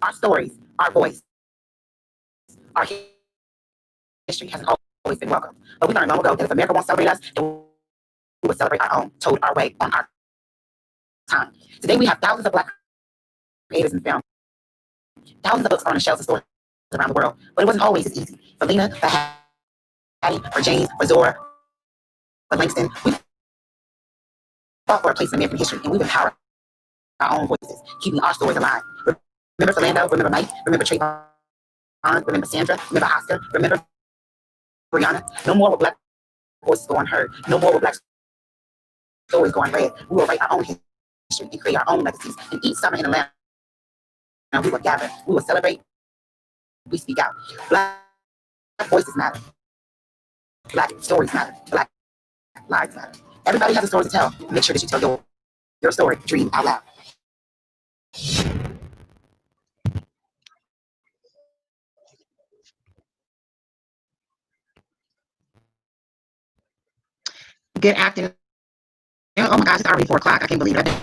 Our stories, our voice, our history hasn't always been welcome. But we learned long ago that if America won't celebrate us, then we will celebrate our own, told our way, on our time. Today we have thousands of Black creators in film. Thousands of books are on the shelves of stores around the world, but it wasn't always as easy. For Lena, for Hattie, for James, for Zora, for Langston, we fought for a place in American history, and we've empowered our own voices, keeping our stories alive. Remember Philando, remember Mike, remember Trayvon, remember Sandra, remember Oscar, remember Brianna. No more will Black voices go unheard. No more will Black stories go unread. We will write our own history and create our own legacies. And each summer in Atlanta, we will gather, we will celebrate, we speak out. Black voices matter. Black stories matter. Black lives matter. Everybody has a story to tell. Make sure that you tell your story. Dream out loud. Good afternoon. Oh my gosh, it's already 4 o'clock. I can't believe it. I've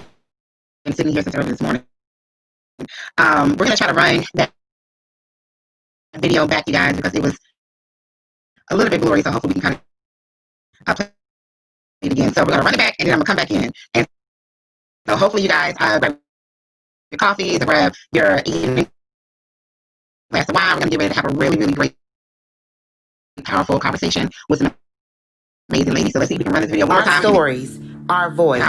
been sitting here since early this morning. We're going to try to run that video back, you guys, because it was a little bit blurry, so hopefully we can kind of play it again. So we're going to run it back, and then I'm going to come back in. And so hopefully you guys grab your coffees or grab your evening glass of wine. We're going to get ready to have a really, really great, powerful conversation with some amazing ladies. So let's see if we can run this video one more time. Our stories, our voice,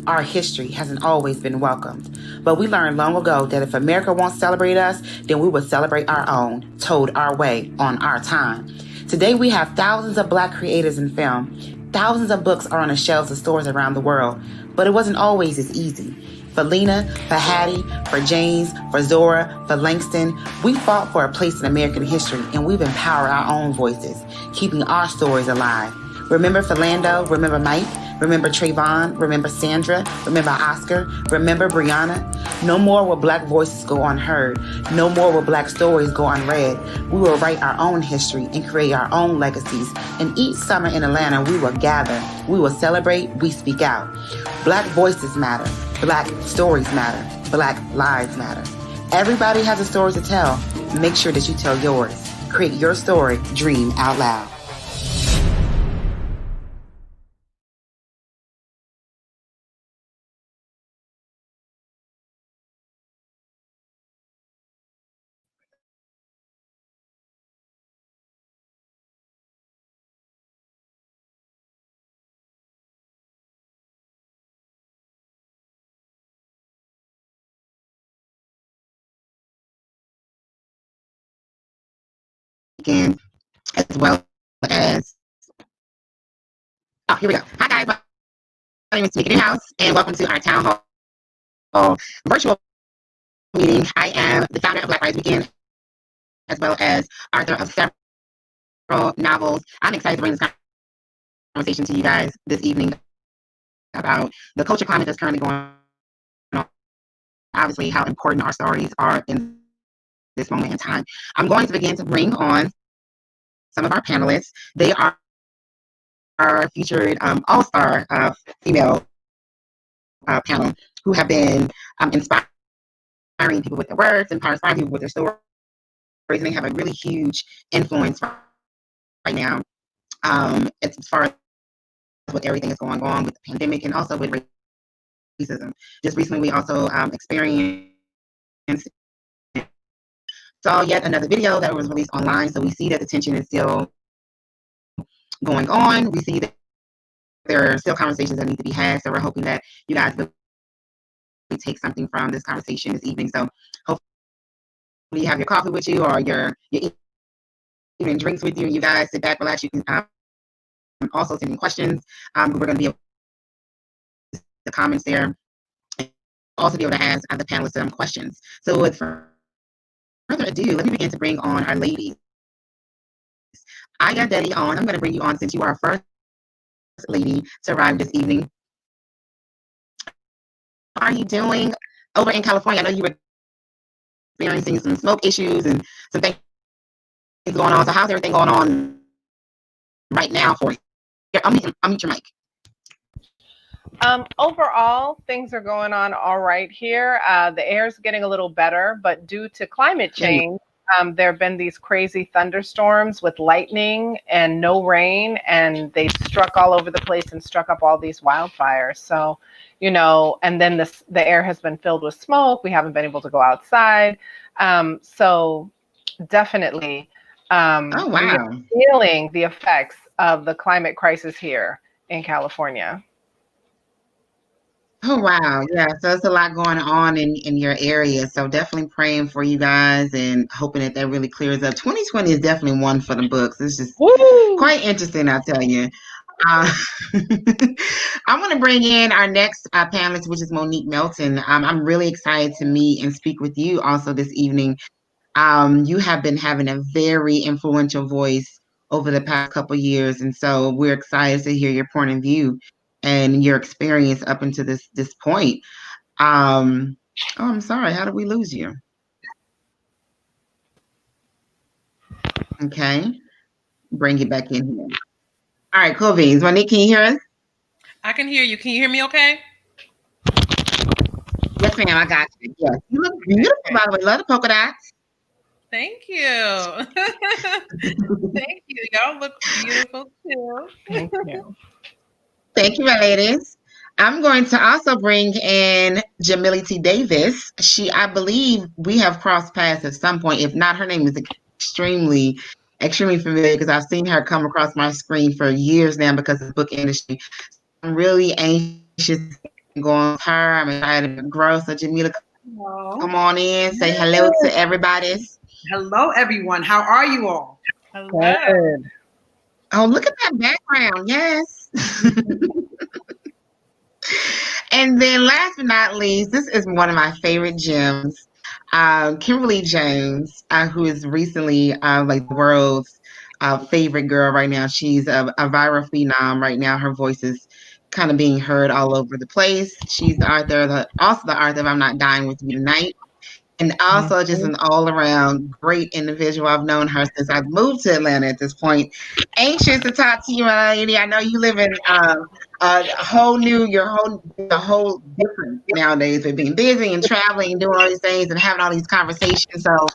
our history hasn't always been welcomed. But we learned long ago that if America won't celebrate us, then we will celebrate our own, told our way, on our time. Today we have thousands of Black creators in film. Thousands of books are on the shelves of stores around the world. But it wasn't always as easy. For Lena, for Hattie, for James, for Zora, for Langston, we fought for a place in American history, and we've empowered our own voices, keeping our stories alive. Remember Philando, remember Mike, remember Trayvon, remember Sandra, remember Oscar, remember Brianna. No more will Black voices go unheard. No more will Black stories go unread. We will write our own history and create our own legacies. And each summer in Atlanta, we will gather. We will celebrate. We speak out. Black voices matter. Black stories matter. Black lives matter. Everybody has a story to tell. Make sure that you tell yours. Create your story. Dream out loud. Again, as well as here we go. Hi guys, my name is Tamika House, and welcome to our town hall virtual meeting. I am the founder of Black Rise Weekend, as well as author of several novels. I'm excited to bring this conversation to you guys this evening about the culture climate that's currently going on. Obviously, how important our stories are in this moment in time. I'm going to begin to bring on some of our panelists. They are our featured all-star female panel who have been inspiring people with their words, inspiring people with their stories, and they have a really huge influence right now as far as with everything that's going on with the pandemic and also with racism. Just recently, we also experienced saw yet another video that was released online. So we see that the tension is still going on. We see that there are still conversations that need to be had. So we're hoping that you guys will take something from this conversation this evening. So hopefully you have your coffee with you or your evening drinks with you. You guys sit back, relax. You can also send in questions. We're going to be able to the comments there. And also be able to ask the panelists some questions. So with further ado, let me begin to bring on our ladies. I got Daddy on. I'm going to bring you on since you are our first lady to arrive this evening. How are you doing over in California? I know you were experiencing some smoke issues and some things going on. So how's everything going on right now for you? Here, I'll mute your mic. Overall, things are going on all right here. The air's getting a little better, but due to climate change, there have been these crazy thunderstorms with lightning and no rain, and they've struck all over the place and struck up all these wildfires. So, and then the air has been filled with smoke. We haven't been able to go outside. So definitely, Oh, we are wow. feeling the effects of the climate crisis here in California. Oh, wow. Yeah, so it's a lot going on in your area. So definitely praying for you guys and hoping that that really clears up. 2020 is definitely one for the books. It's just Woo! quite interesting, I'll tell you. Uh, I want to bring in our next panelist, which is Monique Melton. I'm really excited to meet and speak with you also this evening. You have been having a very influential voice over the past couple years, and so we're excited to hear your point of view and your experience up until this point. Um, oh, I'm sorry. How did we lose you? Okay, bring you back in here. All right, cool beans. Monique, can you hear us? I can hear you. Can you hear me okay? Yes, ma'am. I got you. Yes, you look beautiful, by the way. Love the polka dots. Thank you. Thank you. Y'all look beautiful too. Thank you. Thank you, ladies. I'm going to also bring in Jamility Davis. I believe we have crossed paths at some point. If not, her name is extremely familiar because I've seen her come across my screen for years now because of the book industry. I'm really anxious to go on with her. I'm excited to grow. So, Jamila, Hello. come on in. Say hello to everybody. Hello, everyone. How are you all? Hello. Good. Oh, look at that background. Yes. And then last but not least, this is one of my favorite gems. Kimberly James, who is recently like the world's favorite girl right now. She's a viral phenom right now. Her voice is kind of being heard all over the place. She's the author, also the author of I'm Not Dying With You Tonight. And also just Mhm. an all around great individual. I've known her since I've moved to Atlanta at this point. Anxious to talk to you, lady. I know you live in a whole new, a whole different nowadays with being busy and traveling and doing all these things and having all these conversations. So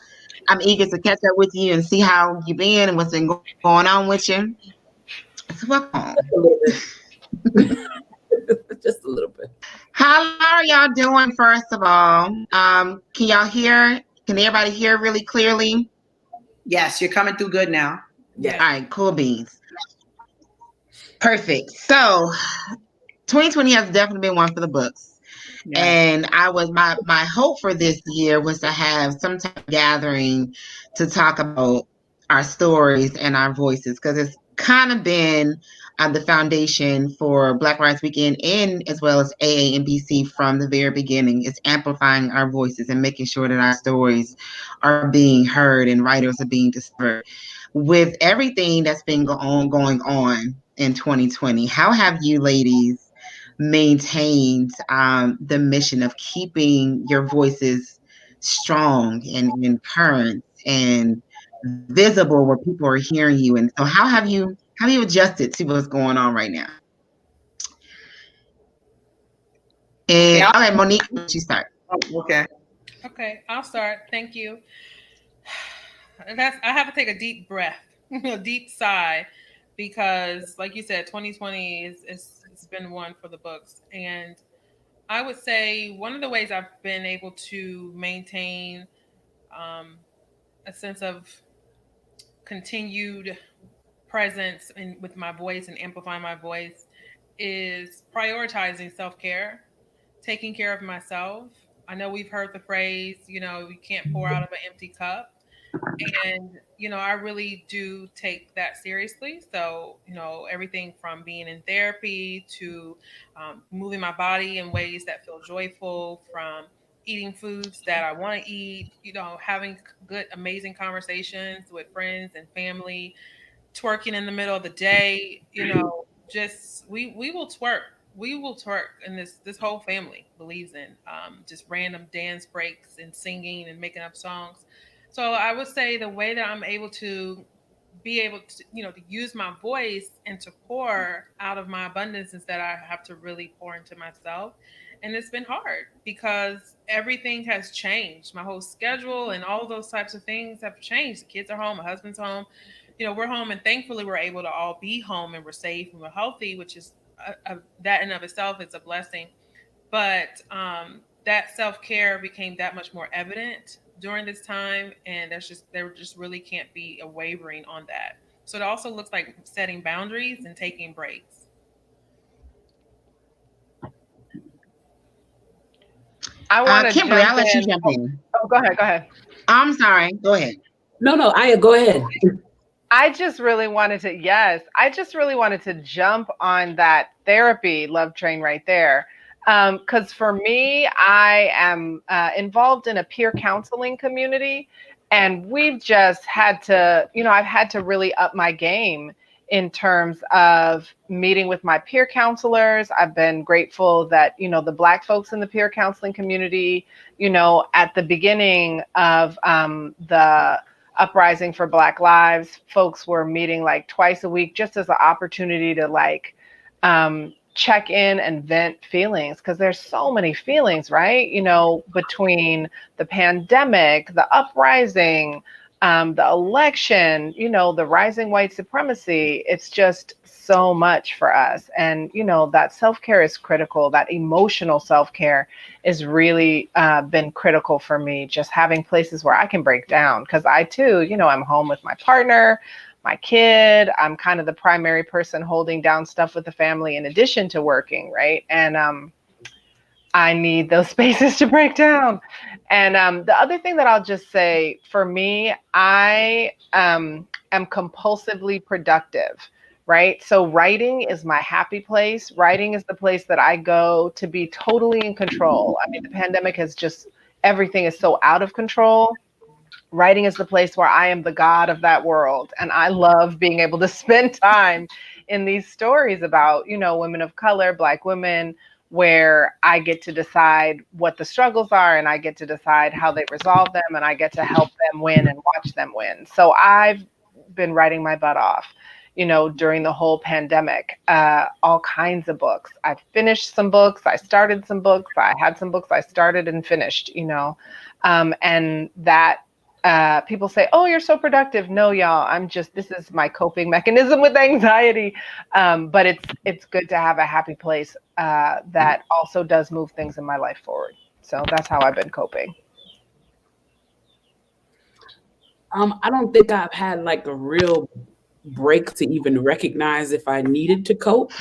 I'm eager to catch up with you and see how you've been and what's been going on with you. So welcome home. A little bit. Just a little bit. How are y'all doing, first of all? Can y'all hear? Can everybody hear really clearly? Yes, you're coming through good now. Yes. All right, cool beans. Perfect. So 2020 has definitely been one for the books. Yeah. And my hope for this year was to have some type of gathering to talk about our stories and our voices because it's kind of been the foundation for Black Rights Weekend and as well as AA and BC from the very beginning. It's amplifying our voices and making sure that our stories are being heard and writers are being discovered. With everything that's been going on in 2020, how have you ladies maintained the mission of keeping your voices strong and current and visible where people are hearing you? And so how have you adjusted to what's going on right now? Okay. And okay, Monique, you start. Okay. Okay, I'll start. Thank you. I have to take a deep breath, a deep sigh, because, like you said, 2020 is it's been one for the books, and I would say one of the ways I've been able to maintain um, a sense of continued presence with my voice and amplifying my voice is prioritizing self care, taking care of myself. I know we've heard the phrase, you can't pour out of an empty cup. And, I really do take that seriously. So, everything from being in therapy to moving my body in ways that feel joyful, from eating foods that I want to eat, having good, amazing conversations with friends and family, twerking in the middle of the day, just we will twerk. We will twerk, and this whole family believes in just random dance breaks and singing and making up songs. So I would say the way that I'm able to be able to, to use my voice and to pour out of my abundance instead I have to really pour into myself. And it's been hard because everything has changed. My whole schedule and all those types of things have changed. The kids are home, my husband's home, we're home, and thankfully we're able to all be home and we're safe and we're healthy, which is that in of itself is a blessing. But that self-care became that much more evident during this time, and there just really can't be a wavering on that. So it also looks like setting boundaries and taking breaks. I want to Kimberly, I'll jump let you in. jump in. Oh, go ahead. Go ahead. I'm sorry. Go ahead. No, Aya, go ahead. I just really wanted to jump on that therapy love train right there. Because for me, I am involved in a peer counseling community, and we've just had to, I've had to really up my game in terms of meeting with my peer counselors. I've been grateful that, the Black folks in the peer counseling community, at the beginning of the uprising for Black Lives, folks were meeting like twice a week just as an opportunity to check in and vent feelings, because there's so many feelings, right? Between the pandemic, the uprising, the election, the rising white supremacy. It's just so much for us. And, that self-care is critical. That emotional self-care is really been critical for me, just having places where I can break down. Because I too, I'm home with my partner, my kid. I'm kind of the primary person holding down stuff with the family in addition to working, right? And I need those spaces to break down. And the other thing that I'll just say, for me, I am compulsively productive, right? So writing is my happy place. Writing is the place that I go to be totally in control. I mean, the pandemic has just, everything is so out of control. Writing is the place where I am the god of that world. And I love being able to spend time in these stories about, women of color, Black women, where I get to decide what the struggles are and I get to decide how they resolve them and I get to help them win and watch them win. So I've been writing my butt off, during the whole pandemic, all kinds of books. I finished some books. I started some books. I had some books I started and finished, and that people say, oh, you're so productive. No, y'all, this is my coping mechanism with anxiety. But it's good to have a happy place that also does move things in my life forward. So that's how I've been coping. I don't think I've had like a real break to even recognize if I needed to cope.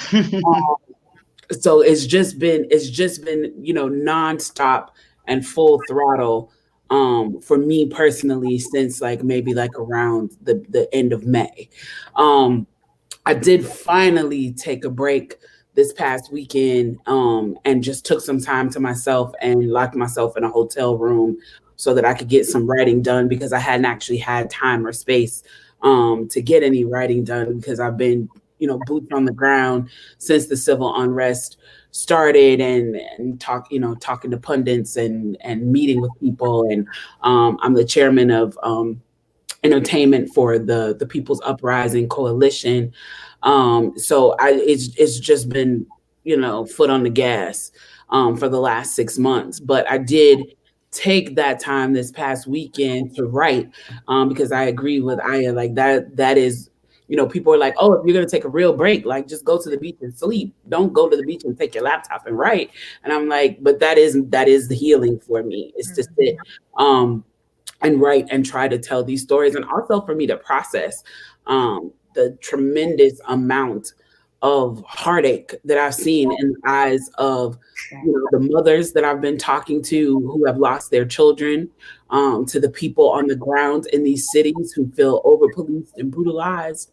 So it's just been, nonstop and full throttle for me personally since maybe around the end of May. I did finally take a break this past weekend and just took some time to myself and locked myself in a hotel room so that I could get some writing done, because I hadn't actually had time or space to get any writing done, because I've been, boots on the ground since the civil unrest started and talking to pundits and meeting with people. And I'm the chairman of entertainment for the People's Uprising Coalition. So it's just been, foot on the gas for the last 6 months. But I did take that time this past weekend to write because I agree with Aya, that is, people are like, oh, if you're going to take a real break, just go to the beach and sleep. Don't go to the beach and take your laptop and write. And I'm like, but that is the healing for me, is to sit and write and try to tell these stories. And also for me to process the tremendous amount of heartache that I've seen in the eyes of the mothers that I've been talking to who have lost their children, to the people on the ground in these cities who feel over-policed and brutalized.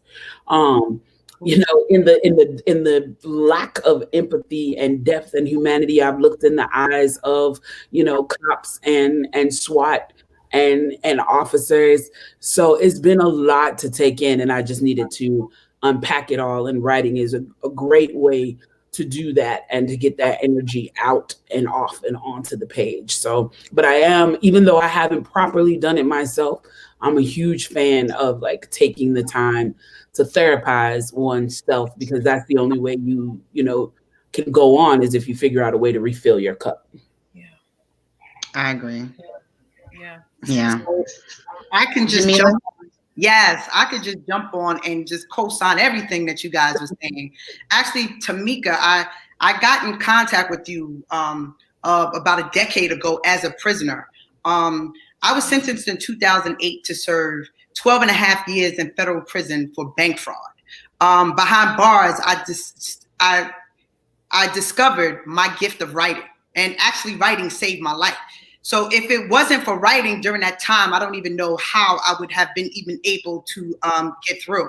In the lack of empathy and depth and humanity, I've looked in the eyes of cops and SWAT and officers. So it's been a lot to take in, and I just needed to unpack it all. And writing is a great way to do that and to get that energy out and off and onto the page. So, but I am, even though I haven't properly done it myself, I'm a huge fan of like taking the time to therapize oneself, because that's the only way you know, can go on, is if you figure out a way to refill your cup. Yeah. I agree. Yeah. Yeah. I can just Jamila? jump on. Yes, I could just jump on and just co-sign everything that you guys were saying. Actually, Tamika, I got in contact with you about a decade ago as a prisoner. I was sentenced in 2008 to serve 12 and a half years in federal prison for bank fraud. Behind bars, I discovered my gift of writing, and actually writing saved my life. So if it wasn't for writing during that time, I don't even know how I would have been even able to get through.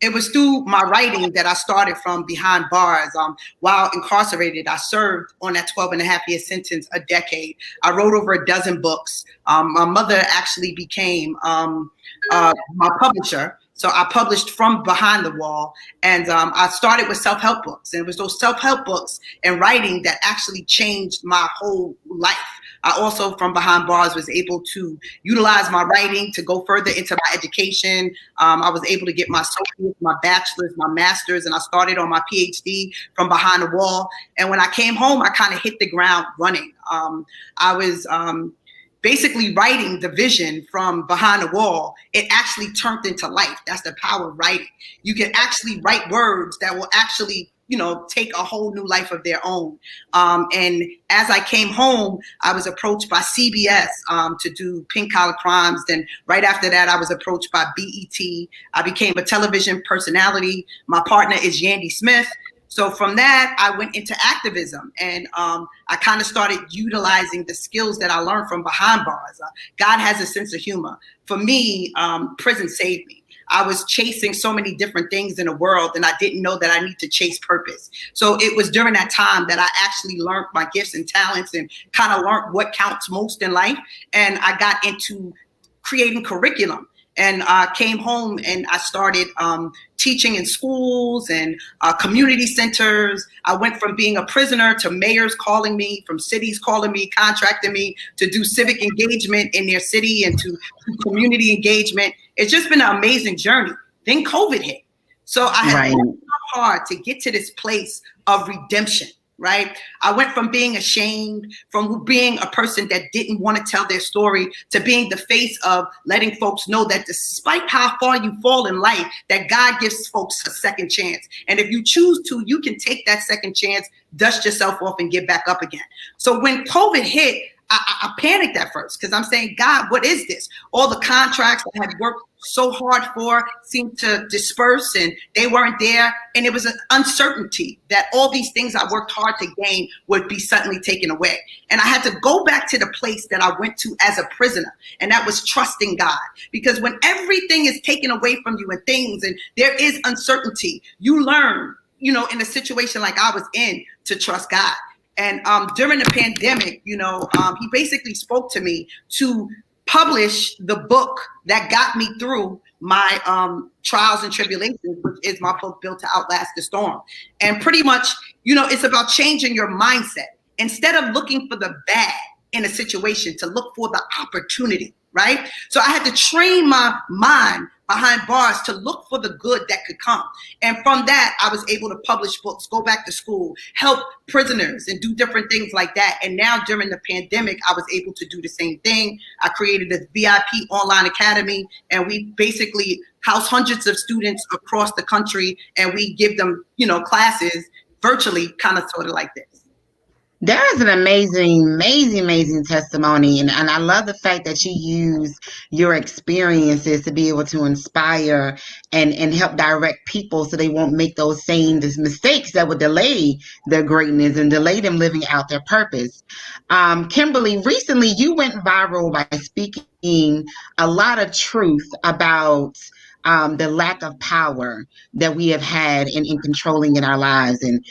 It was through my writing that I started from behind bars. While incarcerated, I served on that 12 and a half year sentence a decade. I wrote over a dozen books. My mother actually became my publisher. So I published from behind the wall, and I started with self-help books. And it was those self-help books and writing that actually changed my whole life. I also, from behind bars, was able to utilize my writing to go further into my education. I was able to get my associates, my bachelor's, my master's, and I started on my PhD from behind the wall. And when I came home, I kind of hit the ground running. I was basically writing the vision from behind the wall. It actually turned into life. That's the power of writing. You can actually write words that will actually, you know, take a whole new life of their own. And as I came home, I was approached by CBS to do Pink Collar Crimes. Then right after that, I was approached by BET. I became a television personality. My partner is Yandy Smith. So from that, I went into activism, and I kind of started utilizing the skills that I learned from behind bars. God has a sense of humor. For me, prison saved me. I was chasing so many different things in the world, and I didn't know that I need to chase purpose. So it was during that time that I actually learned my gifts and talents and kind of learned what counts most in life. And I got into creating curriculum. And I came home and I started teaching in schools and community centers. I went from being a prisoner to mayors calling me, from cities calling me, contracting me to do civic engagement in their city and to community engagement. It's just been an amazing journey. Then COVID hit. So I had worked hard to get to this place of redemption. Right? I went from being ashamed, from being a person that didn't want to tell their story, to being the face of letting folks know that despite how far you fall in life, that God gives folks a second chance. And if you choose to, you can take that second chance, dust yourself off, and get back up again. So when COVID hit, I panicked at first, because I'm saying, God, what is this? All the contracts I had worked so hard for seemed to disperse, and they weren't there. And it was an uncertainty that all these things I worked hard to gain would be suddenly taken away. And I had to go back to the place that I went to as a prisoner, and that was trusting God. Because when everything is taken away from you and things, and there is uncertainty, you learn, you know, in a situation like I was in, to trust God. And during the pandemic, you know, he basically spoke to me to publish the book that got me through my trials and tribulations, which is my book, Built to Outlast the Storm. And pretty much, you know, it's about changing your mindset. Instead of looking for the bad in a situation, to look for the opportunity, right? So I had to train my mind behind bars to look for the good that could come. And from that, I was able to publish books, go back to school, help prisoners, and do different things like that. And now during the pandemic, I was able to do the same thing. I created a VIP online academy, and we basically house hundreds of students across the country, and we give them, you know, classes virtually, kind of sort of like this. There is an amazing testimony. And I love the fact that you use your experiences to be able to inspire and help direct people so they won't make those same mistakes that would delay their greatness and delay them living out their purpose. Kimberly, recently you went viral by speaking a lot of truth about the lack of power that we have had in controlling in our lives, and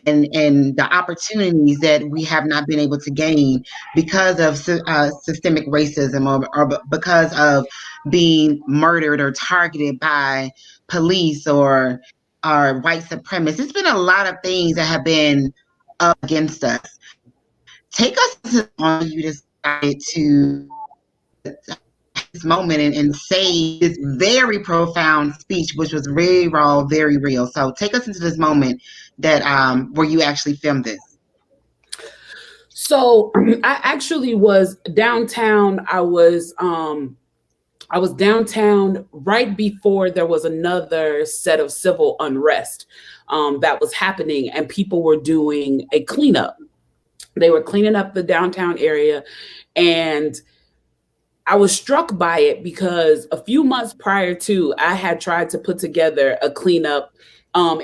the opportunities that we have not been able to gain because of systemic racism, or because of being murdered or targeted by police, or are white supremacists. It's been a lot of things that have been up against us. Take us to on you decided to this moment and say this very profound speech, which was very raw, very real. So take us into this moment that where you actually filmed this. So I actually was downtown. I was downtown right before there was another set of civil unrest that was happening, and people were doing a cleanup. They were cleaning up the downtown area, and I was struck by it because a few months prior to, I had tried to put together a cleanup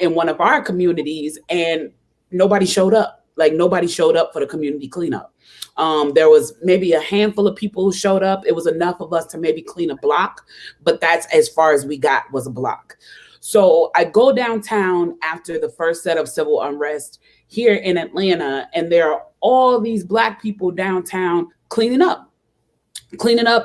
in one of our communities, and nobody showed up. Like, nobody showed up for the community cleanup. There was maybe a handful of people who showed up. It was enough of us to maybe clean a block, but that's as far as we got, was a block. So I go downtown after the first set of civil unrest here in Atlanta, and there are all these Black people downtown cleaning up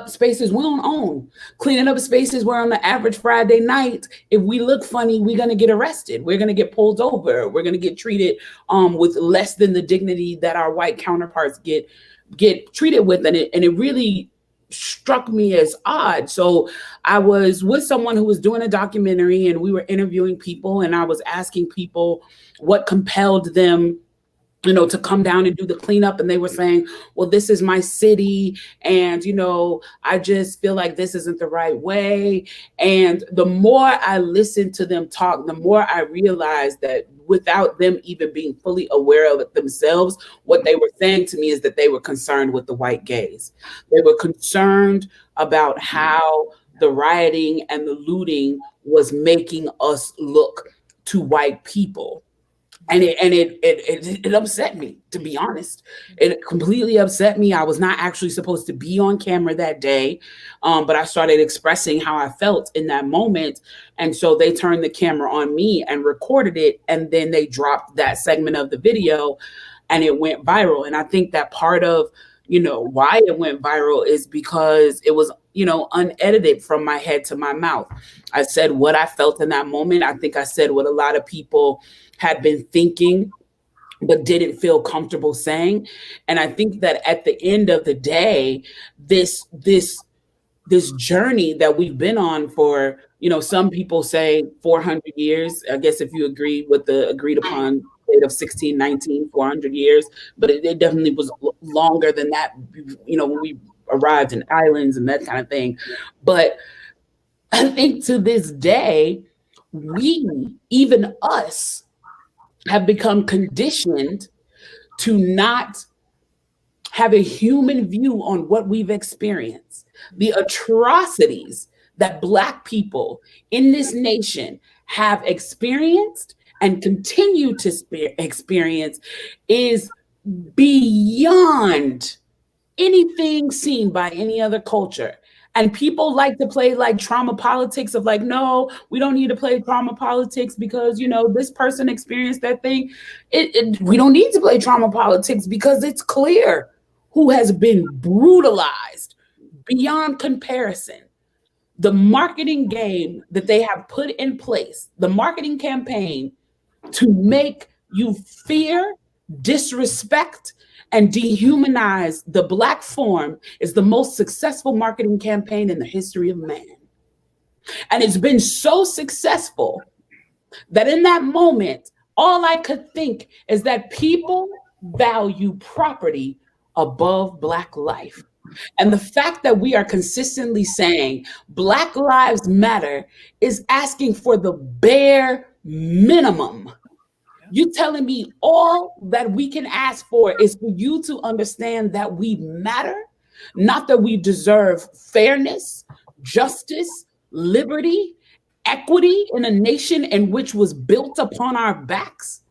spaces we don't own, cleaning up spaces where on the average Friday night, if we look funny, we're going to get arrested. We're going to get pulled over. We're going to get treated with less than the dignity that our white counterparts get treated with. And it really struck me as odd. So I was with someone who was doing a documentary, and we were interviewing people, and I was asking people what compelled them, you know, to come down and do the cleanup. And they were saying, well, this is my city. And, you know, I just feel like this isn't the right way. And the more I listened to them talk, the more I realized that without them even being fully aware of it themselves, what they were saying to me is that they were concerned with the white gaze. They were concerned about how the rioting and the looting was making us look to white people. And it upset me, to be honest. It completely upset me. I was not actually supposed to be on camera that day, but I started expressing how I felt in that moment. And so they turned the camera on me and recorded it. And then they dropped that segment of the video, and it went viral. And I think that part of, you know, why it went viral is because it was, you know, unedited from my head to my mouth. I said what I felt in that moment. I think I said what a lot of people had been thinking, but didn't feel comfortable saying. And I think that at the end of the day, this journey that we've been on for, you know, some people say 400 years. I guess if you agree with the agreed upon date of 1619, 400 years, but it definitely was longer than that, you know, when we arrived in islands and that kind of thing. But I think to this day, we, even us, have become conditioned to not have a human view on what we've experienced. The atrocities that Black people in this nation have experienced and continue to experience is beyond anything seen by any other culture. And people like to play like trauma politics of like, no, we don't need to play trauma politics because, you know, this person experienced that thing. We don't need to play trauma politics because it's clear who has been brutalized beyond comparison. The marketing game that they have put in place, the marketing campaign to make you fear, disrespect, and dehumanize the Black form is the most successful marketing campaign in the history of man. And it's been so successful that in that moment, all I could think is that people value property above Black life. And the fact that we are consistently saying Black Lives Matter is asking for the bare minimum. You telling me all that we can ask for is for you to understand that we matter, not that we deserve fairness, justice, liberty, equity in a nation in which was built upon our backs.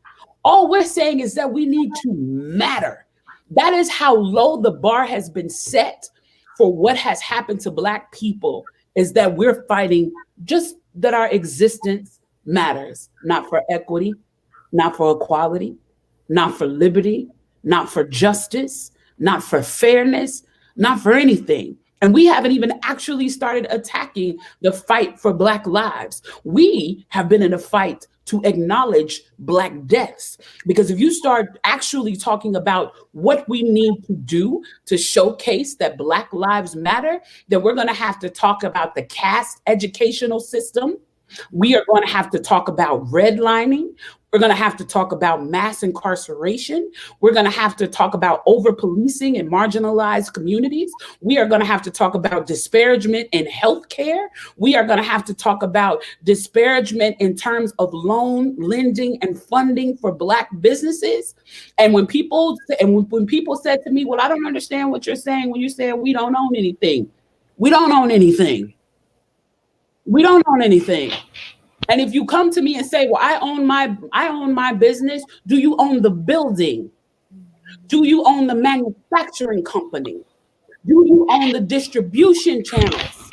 All we're saying is that we need to matter. That is how low the bar has been set for what has happened to Black people, is that we're fighting just that our existence matters, not for equity, not for equality, not for liberty, not for justice, not for fairness, not for anything. And we haven't even actually started attacking the fight for Black lives. We have been in a fight to acknowledge Black deaths. Because if you start actually talking about what we need to do to showcase that Black lives matter, then we're going to have to talk about the caste educational system. We are going to have to talk about redlining. We're going to have to talk about mass incarceration. We're going to have to talk about over-policing in marginalized communities. We are going to have to talk about disparagement in healthcare. We are going to have to talk about disparagement in terms of loan, lending, and funding for Black businesses. And when people said to me, well, I don't understand what you're saying when you say we don't own anything. We don't own anything. We don't own anything. And if you come to me and say, well, I own my business, do you own the building? Do you own the manufacturing company? Do you own the distribution channels?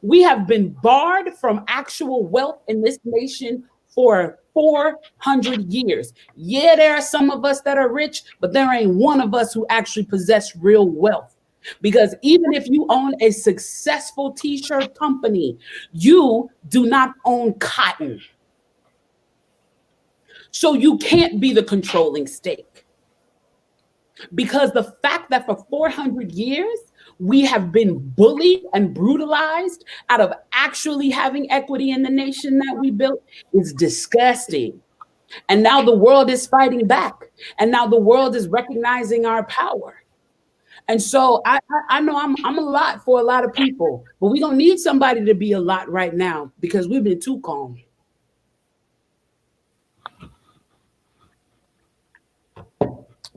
We have been barred from actual wealth in this nation for 400 years. Yeah, there are some of us that are rich, but there ain't one of us who actually possess real wealth. Because even if you own a successful t-shirt company, you do not own cotton. So you can't be the controlling stake. Because the fact that for 400 years, we have been bullied and brutalized out of actually having equity in the nation that we built is disgusting. And now the world is fighting back. And now the world is recognizing our power. And so I know I'm a lot for a lot of people, but we don't need somebody to be a lot right now because we've been too calm.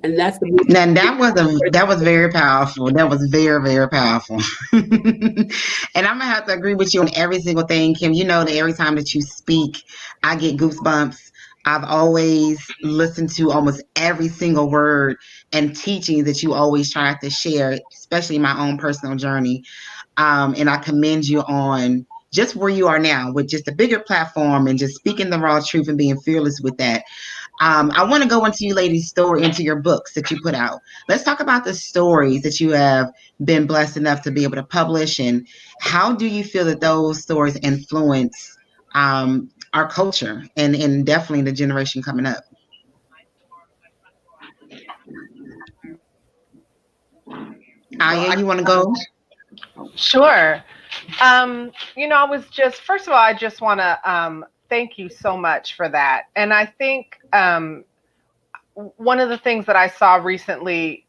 And that's the and that was very powerful. That was very, very powerful. And I'm gonna have to agree with you on every single thing, Kim. You know that every time that you speak, I get goosebumps. I've always listened to almost every single word and teaching that you always try to share, especially my own personal journey. And I commend you on just where you are now with just a bigger platform and just speaking the raw truth and being fearless with that. I want to go into you ladies' story, into your books that you put out. Let's talk about the stories that you have been blessed enough to be able to publish, and how do you feel that those stories influence our culture and definitely the generation coming up? Aya, you want to go? Sure. I was just, first of all, I just want to thank you so much for that. And I think one of the things that I saw recently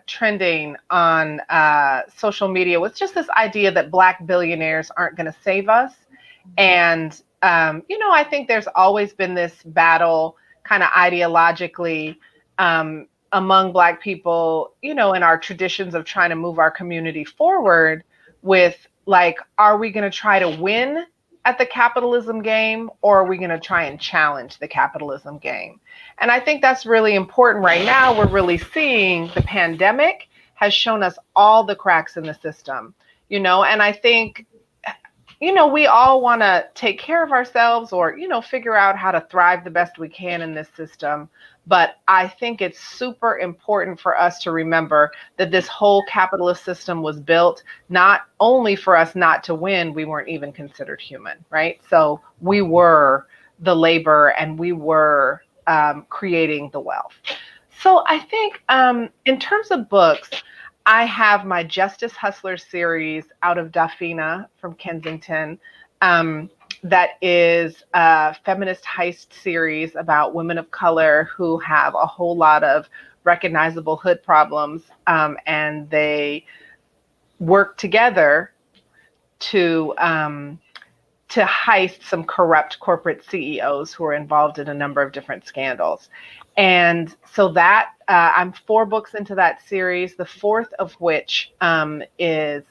trending on social media was just this idea that Black billionaires aren't going to save us. And, I think there's always been this battle kind of ideologically among Black people, in our traditions of trying to move our community forward with, like, are we going to try to win at the capitalism game, or are we going to try and challenge the capitalism game? And I think that's really important right now. We're really seeing the pandemic has shown us all the cracks in the system, and I think, we all want to take care of ourselves or, figure out how to thrive the best we can in this system. But I think it's super important for us to remember that this whole capitalist system was built not only for us not to win, we weren't even considered human, right? So we were the labor and we were creating the wealth. So I think in terms of books, I have my Justice Hustler series out of Dafina from Kensington. That is a feminist heist series about women of color who have a whole lot of recognizable hood problems, and they work together to heist some corrupt corporate CEOs who are involved in a number of different scandals. And so that I'm 4 books into that series, the 4th of which is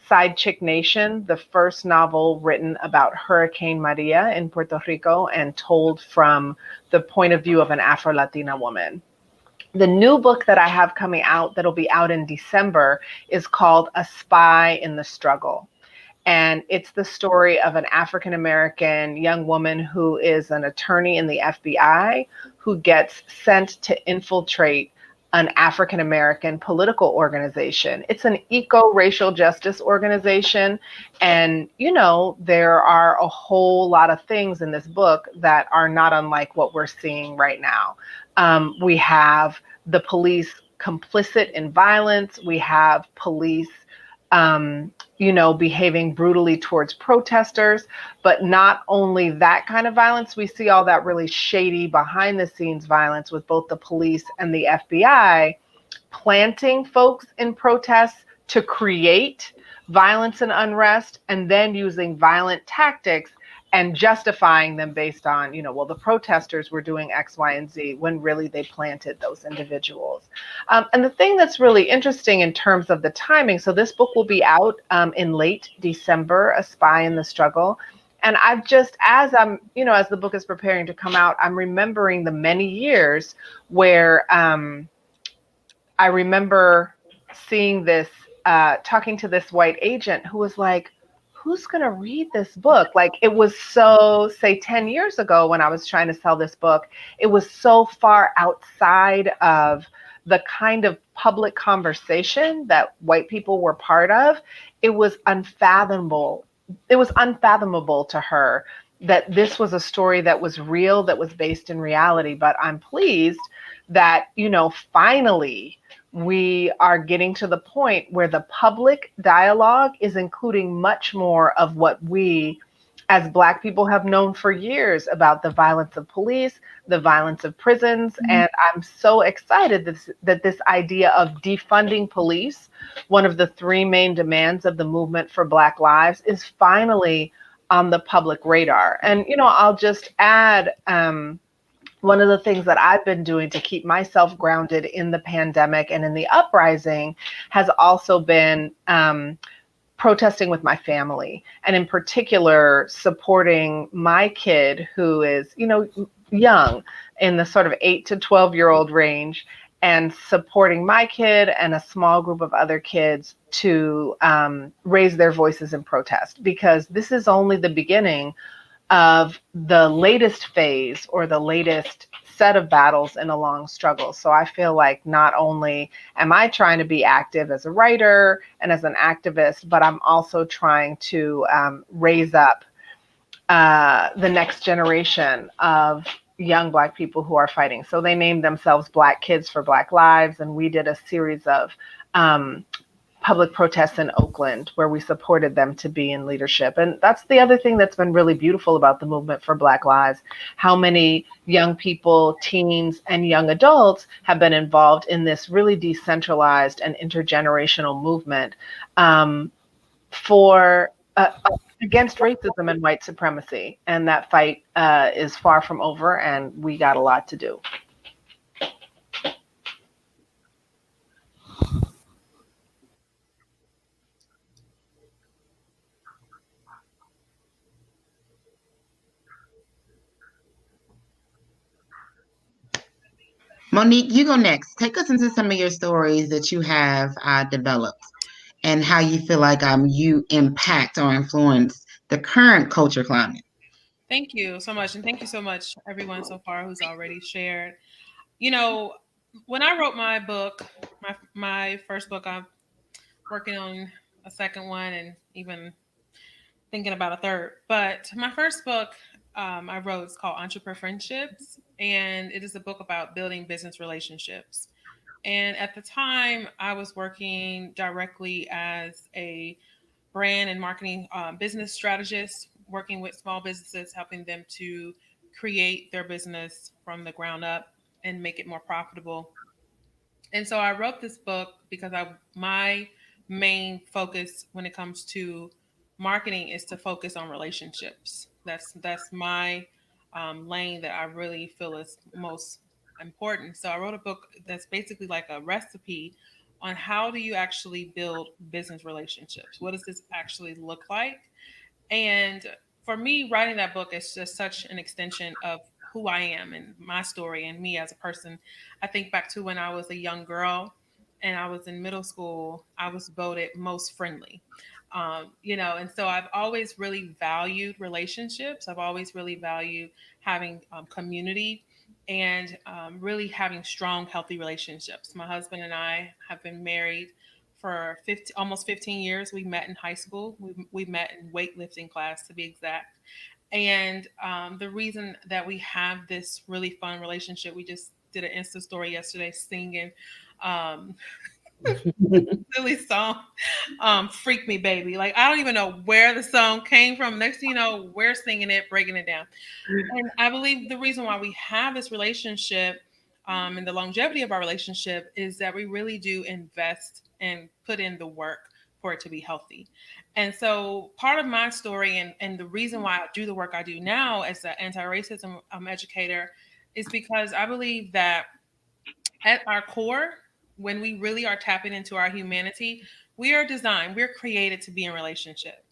Side Chick Nation, the first novel written about Hurricane Maria in Puerto Rico and told from the point of view of an Afro-Latina woman. The new book that I have coming out, that'll be out in December, is called A Spy in the Struggle. And it's the story of an African-American young woman who is an attorney in the FBI who gets sent to infiltrate an African American political organization. It's an eco-racial justice organization. And, there are a whole lot of things in this book that are not unlike what we're seeing right now. We have the police complicit in violence. We have police behaving brutally towards protesters. But not only that kind of violence, we see all that really shady behind the scenes violence with both the police and the FBI planting folks in protests to create violence and unrest, and then using violent tactics and justifying them based on, the protesters were doing X, Y, and Z, when really they planted those individuals. And the thing that's really interesting in terms of the timing, so this book will be out in late December, A Spy in the Struggle. And I've just, as the book is preparing to come out, I'm remembering the many years where I remember seeing this, talking to this white agent who was like, who's going to read this book? Like, it was so, say 10 years ago when I was trying to sell this book, it was so far outside of the kind of public conversation that white people were part of. It was unfathomable. It was unfathomable to her that this was a story that was real, that was based in reality. But I'm pleased that, finally, we are getting to the point where the public dialogue is including much more of what we as Black people have known for years about the violence of police, the violence of prisons. And I'm so excited that this idea of defunding police, one of the three main demands of the movement for Black lives, is finally on the public radar. And, I'll just add, one of the things that I've been doing to keep myself grounded in the pandemic and in the uprising has also been protesting with my family, and in particular supporting my kid who is, young, in the sort of 8 to 12-year-old range, and supporting my kid and a small group of other kids to raise their voices in protest, because this is only the beginning of the latest phase or the latest set of battles in a long struggle. So I feel like not only am I trying to be active as a writer and as an activist, but I'm also trying to raise up the next generation of young Black people who are fighting. So they named themselves Black Kids for Black Lives, and we did a series of public protests in Oakland where we supported them to be in leadership. And that's the other thing that's been really beautiful about the movement for Black Lives, how many young people, teens, and young adults have been involved in this really decentralized and intergenerational movement for against racism and white supremacy. And that fight is far from over, and we got a lot to do. Monique, you go next. Take us into some of your stories that you have developed and how you feel like you impact or influence the current culture climate. Thank you so much. And thank you so much, everyone so far who's already shared. When I wrote my book, my first book, I'm working on a second one and even thinking about a third. But my first book I wrote is called Entrepreneur Friendships, and it is a book about building business relationships. And at the time, I was working directly as a brand and marketing business strategist, working with small businesses, helping them to create their business from the ground up and make it more profitable. And so I wrote this book because my main focus when it comes to marketing is to focus on relationships. That's my lane that I really feel is most important. So I wrote a book that's basically like a recipe on how do you actually build business relationships? What does this actually look like? And for me, writing that book is just such an extension of who I am and my story and me as a person. I think back to when I was a young girl and I was in middle school, I was voted most friendly. And so I've always really valued relationships. I've always really valued having community. and really having strong, healthy relationships. My husband and I have been married for almost 15 years. We met in high school. We met in weightlifting class, to be exact. And the reason that we have this really fun relationship, we just did an Insta story yesterday singing um, silly song, Freak Me Baby. Like, I don't even know where the song came from. Next thing you know, we're singing it, breaking it down. And I believe the reason why we have this relationship and the longevity of our relationship is that we really do invest and put in the work for it to be healthy. And so part of my story and the reason why I do the work I do now as an anti-racism educator is because I believe that at our core, when we really are tapping into our humanity, we are designed, we're created to be in relationship.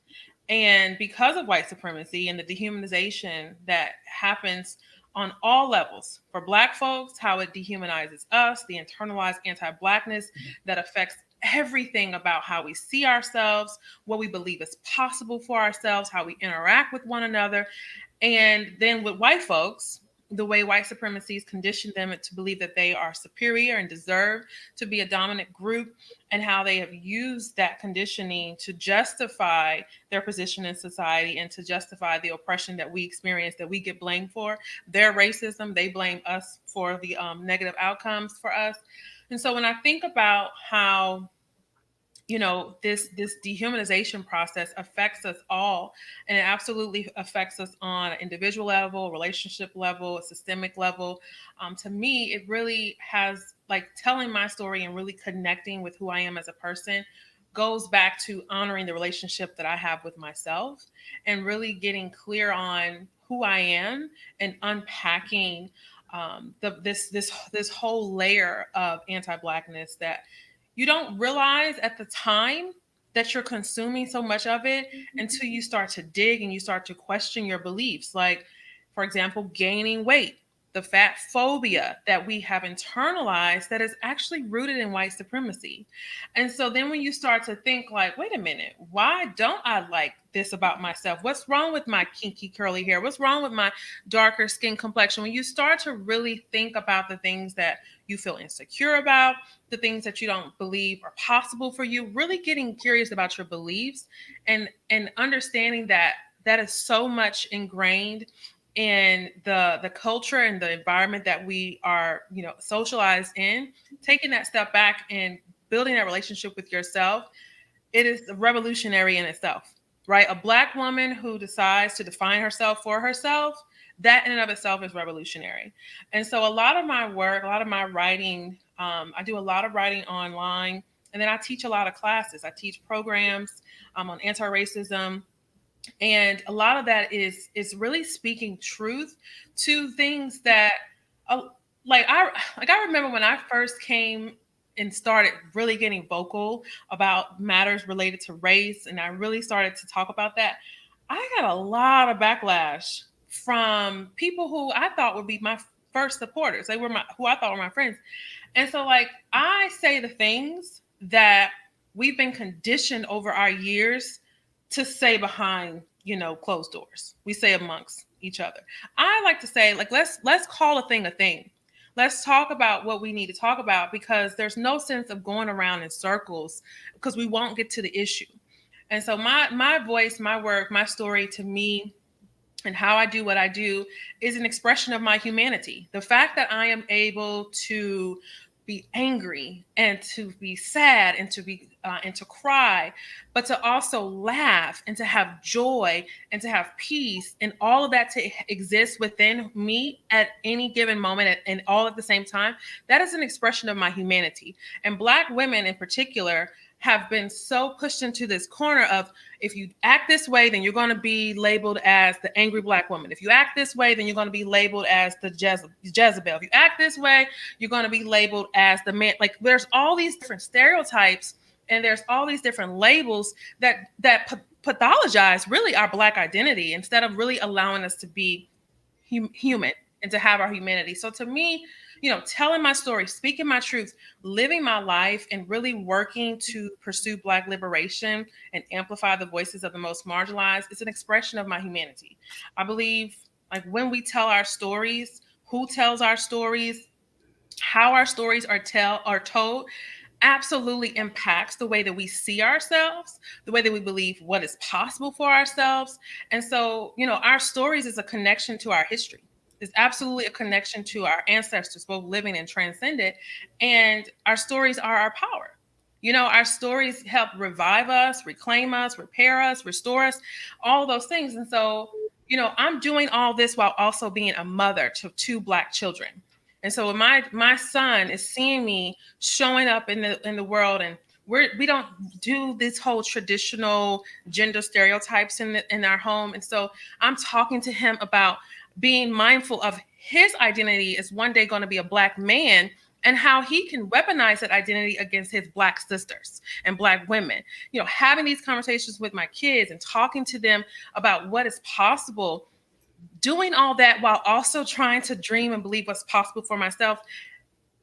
And because of white supremacy and the dehumanization that happens on all levels for Black folks, how it dehumanizes us, the internalized anti Blackness that affects everything about how we see ourselves, what we believe is possible for ourselves, how we interact with one another. And then with white folks, the way white supremacies condition them to believe that they are superior and deserve to be a dominant group, and how they have used that conditioning to justify their position in society and to justify the oppression that we experience, that we get blamed for. Their racism, they blame us for the negative outcomes for us. And so when I think about how this dehumanization process affects us all, and it absolutely affects us on an individual level, relationship level, a systemic level. To me, it really has, like, telling my story and really connecting with who I am as a person goes back to honoring the relationship that I have with myself and really getting clear on who I am and unpacking this whole layer of anti-Blackness that you don't realize at the time that you're consuming so much of it until you start to dig and you start to question your beliefs. Like, for example, gaining weight, the fat phobia that we have internalized that is actually rooted in white supremacy. And so then when you start to think like, wait a minute, why don't I like this about myself? What's wrong with my kinky curly hair? What's wrong with my darker skin complexion? When you start to really think about the things that you feel insecure about, the things that you don't believe are possible for you, really getting curious about your beliefs and understanding that that is so much ingrained in the culture and the environment that we are, socialized in. Taking that step back and building that relationship with yourself, it is revolutionary in itself, right? A Black woman who decides to define herself for herself, that in and of itself is revolutionary. And so a lot of my work, a lot of my writing, I do a lot of writing online, and then I teach a lot of classes. I teach programs on anti-racism, and a lot of that is really speaking truth to things that, I remember when I first came and started really getting vocal about matters related to race, and I really started to talk about that. I got a lot of backlash from people who I thought would be my first supporters. They were who I thought were my friends. And so, like, I say the things that we've been conditioned over our years to say behind, closed doors. We say amongst each other. I like to say, like, let's call a thing a thing. Let's talk about what we need to talk about, because there's no sense of going around in circles, because we won't get to the issue. And so my voice, my work, my story, to me, and how I do what I do is an expression of my humanity. The fact that I am able to be angry and to be sad and to be and to cry, but to also laugh and to have joy and to have peace, and all of that to exist within me at any given moment and all at the same time, that is an expression of my humanity. And Black women in particular have been so pushed into this corner of, if you act this way, then you're going to be labeled as the angry Black woman. If you act this way, then you're going to be labeled as the Jezebel. If you act this way, you're going to be labeled as the man. Like, there's all these different stereotypes, and there's all these different labels that pathologize really our Black identity, instead of really allowing us to be human and to have our humanity. So to me, telling my story, speaking my truth, living my life, and really working to pursue Black liberation and amplify the voices of the most marginalized, it's an expression of my humanity. I believe, like, when we tell our stories, who tells our stories, how our stories are told, absolutely impacts the way that we see ourselves, the way that we believe what is possible for ourselves. And so, our stories is a connection to our history. It's absolutely a connection to our ancestors, both living and transcended. And our stories are our power. Our stories help revive us, reclaim us, repair us, restore us, all those things. And so, I'm doing all this while also being a mother to 2 Black children. And so my son is seeing me showing up in the world, and we don't do this whole traditional gender stereotypes in our home. And so I'm talking to him about being mindful of his identity is one day going to be a Black man, and how he can weaponize that identity against his Black sisters and Black women. Having these conversations with my kids and talking to them about what is possible, doing all that while also trying to dream and believe what's possible for myself,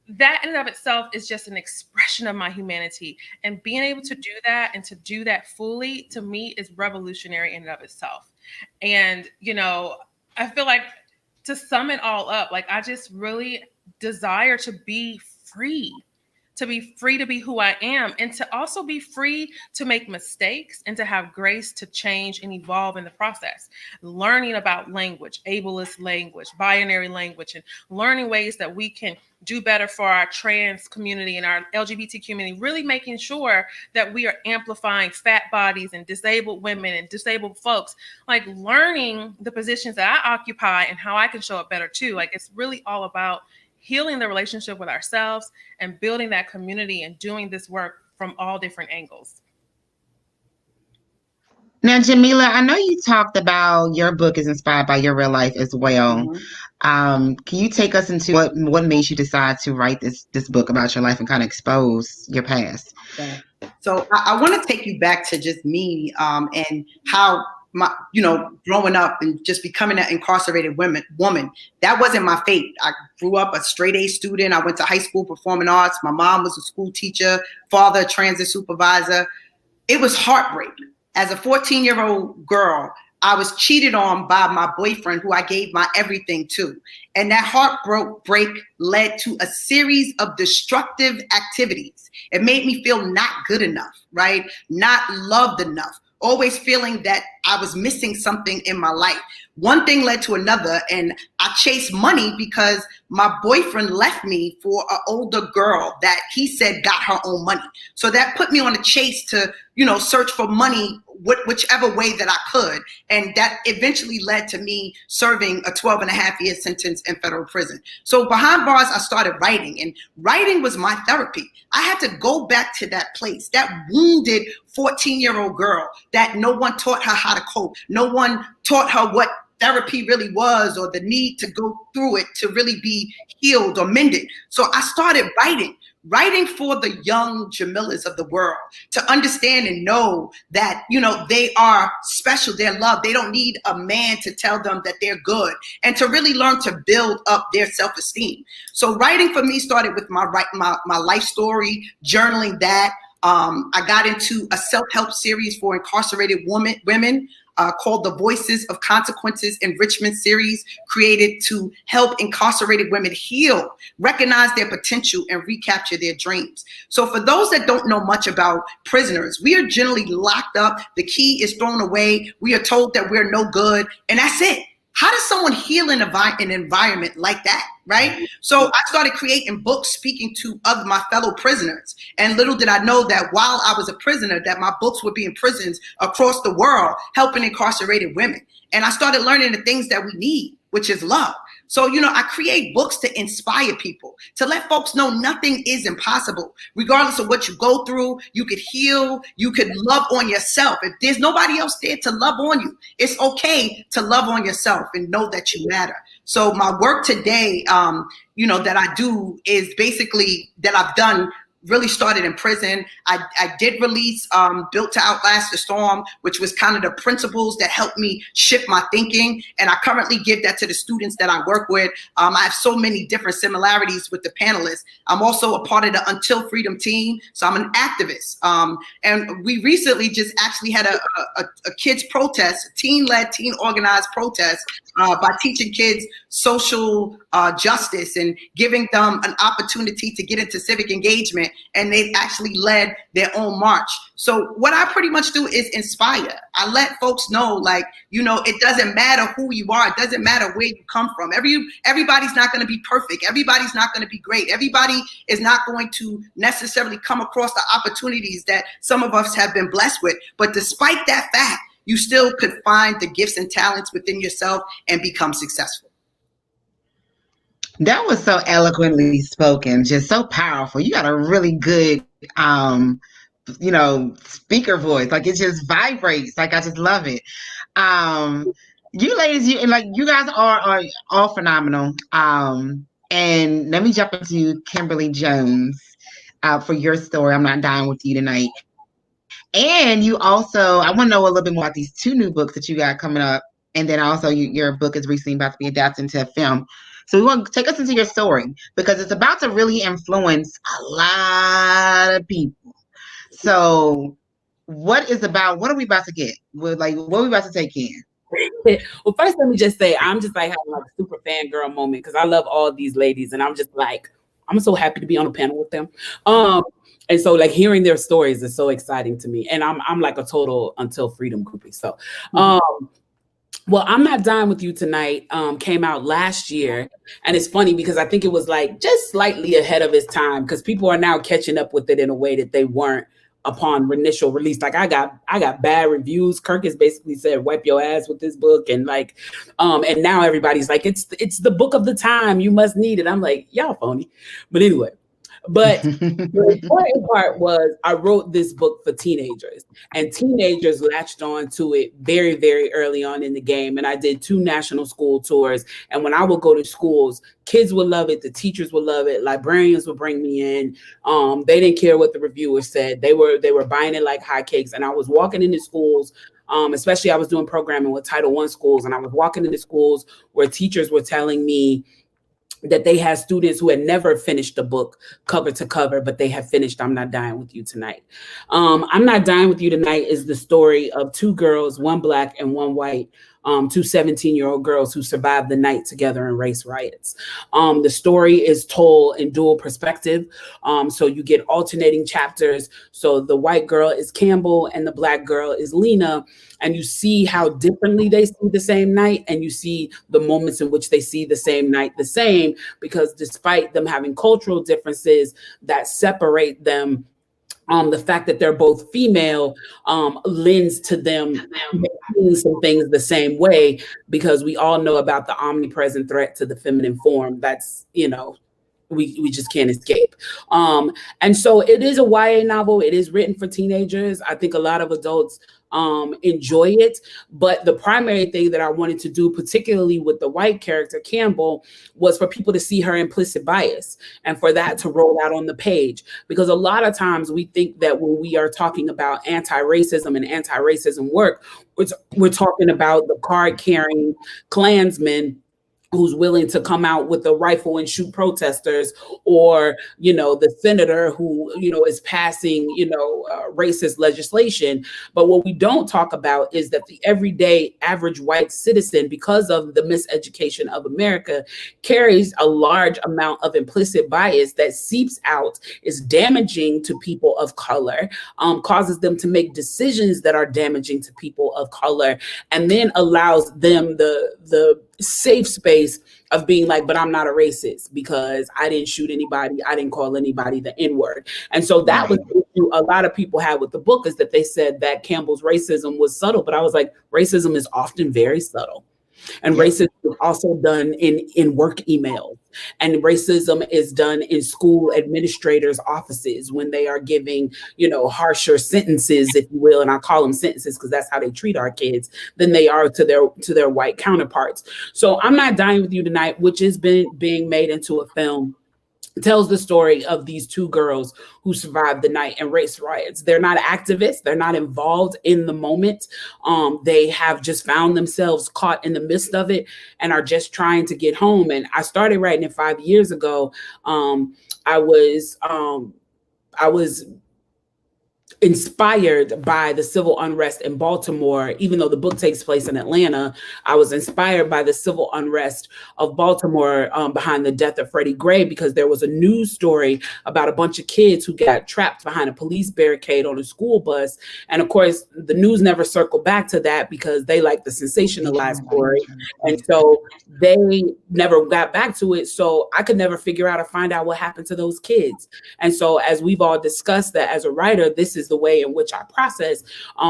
that in and of itself is just an expression of my humanity. And being able to do that and to do that fully, to me, is revolutionary in and of itself. And, I feel like, to sum it all up, like, I just really desire to be free to be who I am, and to also be free to make mistakes and to have grace to change and evolve in the process. Learning about language, ableist language, binary language, and learning ways that we can do better for our trans community and our LGBT community, really making sure that we are amplifying fat bodies and disabled women and disabled folks, like learning the positions that I occupy and how I can show up better too. Like, it's really all about healing the relationship with ourselves and building that community and doing this work from all different angles. Now, Jamila, I know you talked about your book is inspired by your real life as well. Mm-hmm. Can you take us into what made you decide to write this book about your life and kind of expose your past? Yeah. So I want to take you back to just me and how my, growing up and just becoming an incarcerated woman, that wasn't my fate. I grew up a straight A student. I went to high school performing arts. My mom was a school teacher, father, a transit supervisor. It was heartbreak. As a 14-year-old girl, I was cheated on by my boyfriend, who I gave my everything to. And that heartbreak led to a series of destructive activities. It made me feel not good enough, right? Not loved enough. Always feeling that I was missing something in my life. One thing led to another, and I chased money because my boyfriend left me for an older girl that he said got her own money. So that put me on a chase to, search for money whichever way that I could. And that eventually led to me serving a 12.5-year sentence in federal prison. So behind bars, I started writing, and writing was my therapy. I had to go back to that place, that wounded 14-year-old girl that no one taught her how to cope. No one taught her what therapy really was, or the need to go through it to really be healed or mended. So I started writing for the young Jamilas of the world to understand and know that, they are special, they're loved. They don't need a man to tell them that they're good, and to really learn to build up their self-esteem. So writing for me started with my life story, journaling that. I got into a self-help series for incarcerated women called the Voices of Consequences Enrichment Series, created to help incarcerated women heal, recognize their potential, and recapture their dreams. So for those that don't know much about prisoners, we are generally locked up. The key is thrown away. We are told that we're no good, and that's it. How does someone heal an environment like that, right? So I started creating books speaking to my fellow prisoners. And little did I know that while I was a prisoner, that my books would be in prisons across the world, helping incarcerated women. And I started learning the things that we need, which is love. So, I create books to inspire people, to let folks know nothing is impossible. Regardless of what you go through, you could heal, you could love on yourself. If there's nobody else there to love on you, it's okay to love on yourself and know that you matter. So my work today, that I do is basically that I've done really started in prison. I did release Built to Outlast the Storm, which was kind of the principles that helped me shift my thinking. And I currently give that to the students that I work with. I have so many different similarities with the panelists. I'm also a part of the Until Freedom team. So I'm an activist. And we recently just actually had a kids protest, teen-led, teen-organized protest by teaching kids social justice and giving them an opportunity to get into civic engagement, and they've actually led their own march. So what I pretty much do is inspire. I let folks know, like, you know, it doesn't matter who you are. It doesn't matter where you come from. Everybody's not going to be perfect. Everybody's not going to be great. Everybody is not going to necessarily come across the opportunities that some of us have been blessed with. But despite that fact, you still could find the gifts and talents within yourself and become successful. That was so eloquently spoken, just so powerful. You got a really good, you know, speaker voice. Like, it just vibrates. Like, I just love it. You ladies, you guys are all phenomenal. And let me jump into Kimberly Jones for your story. I'm Not Dying With You Tonight. And you also, I want to know a little bit more about these 2 new books that you got coming up. And then also your book is recently about to be adapted into a film. So we want to take us into your story, because it's about to really influence a lot of people. So what are we about to get? What are we about to take in? Well, first, let me just say, I'm just like having like a super fangirl moment, because I love all these ladies, and I'm just like, I'm so happy to be on a panel with them. And so like hearing their stories is so exciting to me. And I'm like a total Until Freedom groupie. So, well, I'm Not Dying With You Tonight came out last year. And it's funny because I think it was like just slightly ahead of its time, because people are now catching up with it in a way that they weren't upon initial release. Like I got bad reviews. Kirk has basically said, wipe your ass with this book. And like, and now everybody's like, it's the book of the time. You must need it. I'm like, y'all phony. But anyway. But the important part was I wrote this book for teenagers, and teenagers latched on to it very, very early on in the game. And I did 2 national school tours. And when I would go to schools, kids would love it. The teachers would love it. Librarians would bring me in. They didn't care what the reviewers said. They were buying it like hotcakes. And I was walking into schools, especially I was doing programming with Title I schools. And I was walking into schools where teachers were telling me that they had students who had never finished a book cover to cover, but they had finished I'm Not Dying With You Tonight. I'm Not Dying With You Tonight is the story of 2 girls, 1 Black and 1 white, 2 17-year-old girls who survived the night together in race riots. The story is told in dual perspective. So you get alternating chapters. So the white girl is Campbell and the Black girl is Lena. And you see how differently they see the same night, and you see the moments in which they see the same night the same, because despite them having cultural differences that separate them, the fact that they're both female lends to them doing some things the same way, because we all know about the omnipresent threat to the feminine form. That's, you know, we just can't escape. And so it is a YA novel. It is written for teenagers. I think a lot of adults enjoy it. But the primary thing that I wanted to do, particularly with the white character Campbell, was for people to see her implicit bias and for that to roll out on the page. Because a lot of times we think that when we are talking about anti-racism and anti-racism work, we're talking about the card-carrying Klansmen who's willing to come out with a rifle and shoot protesters, or, you know, the senator who, you know, is passing, you know, racist legislation. But what we don't talk about is that the everyday average white citizen, because of the miseducation of America, carries a large amount of implicit bias that seeps out, is damaging to people of color, causes them to make decisions that are damaging to people of color, and then allows them the safe space of being like, but I'm not a racist because I didn't shoot anybody. I didn't call anybody the N-word. And so that was the issue a lot of people had with the book, is that they said that Campbell's racism was subtle. But I was like, racism is often very subtle. And racism is also done in work emails. And racism is done in school administrators' offices when they are giving, you know, harsher sentences, if you will. And I call them sentences because that's how they treat our kids, than they are to their white counterparts. So I'm Not Dying With You Tonight, which is being made into a film, tells the story of these 2 girls who survived the night and race riots. They're not activists. They're not involved in the moment. They have just found themselves caught in the midst of it and are just trying to get home. And I started writing it 5 years ago. I was inspired by the civil unrest in Baltimore. Even though the book takes place in Atlanta, I was inspired by the civil unrest of Baltimore behind the death of Freddie Gray, because there was a news story about a bunch of kids who got trapped behind a police barricade on a school bus. And of course, the news never circled back to that because they like the sensationalized story. And so they never got back to it. So I could never figure out or find out what happened to those kids. And so as we've all discussed that as a writer, this is the way in which I process.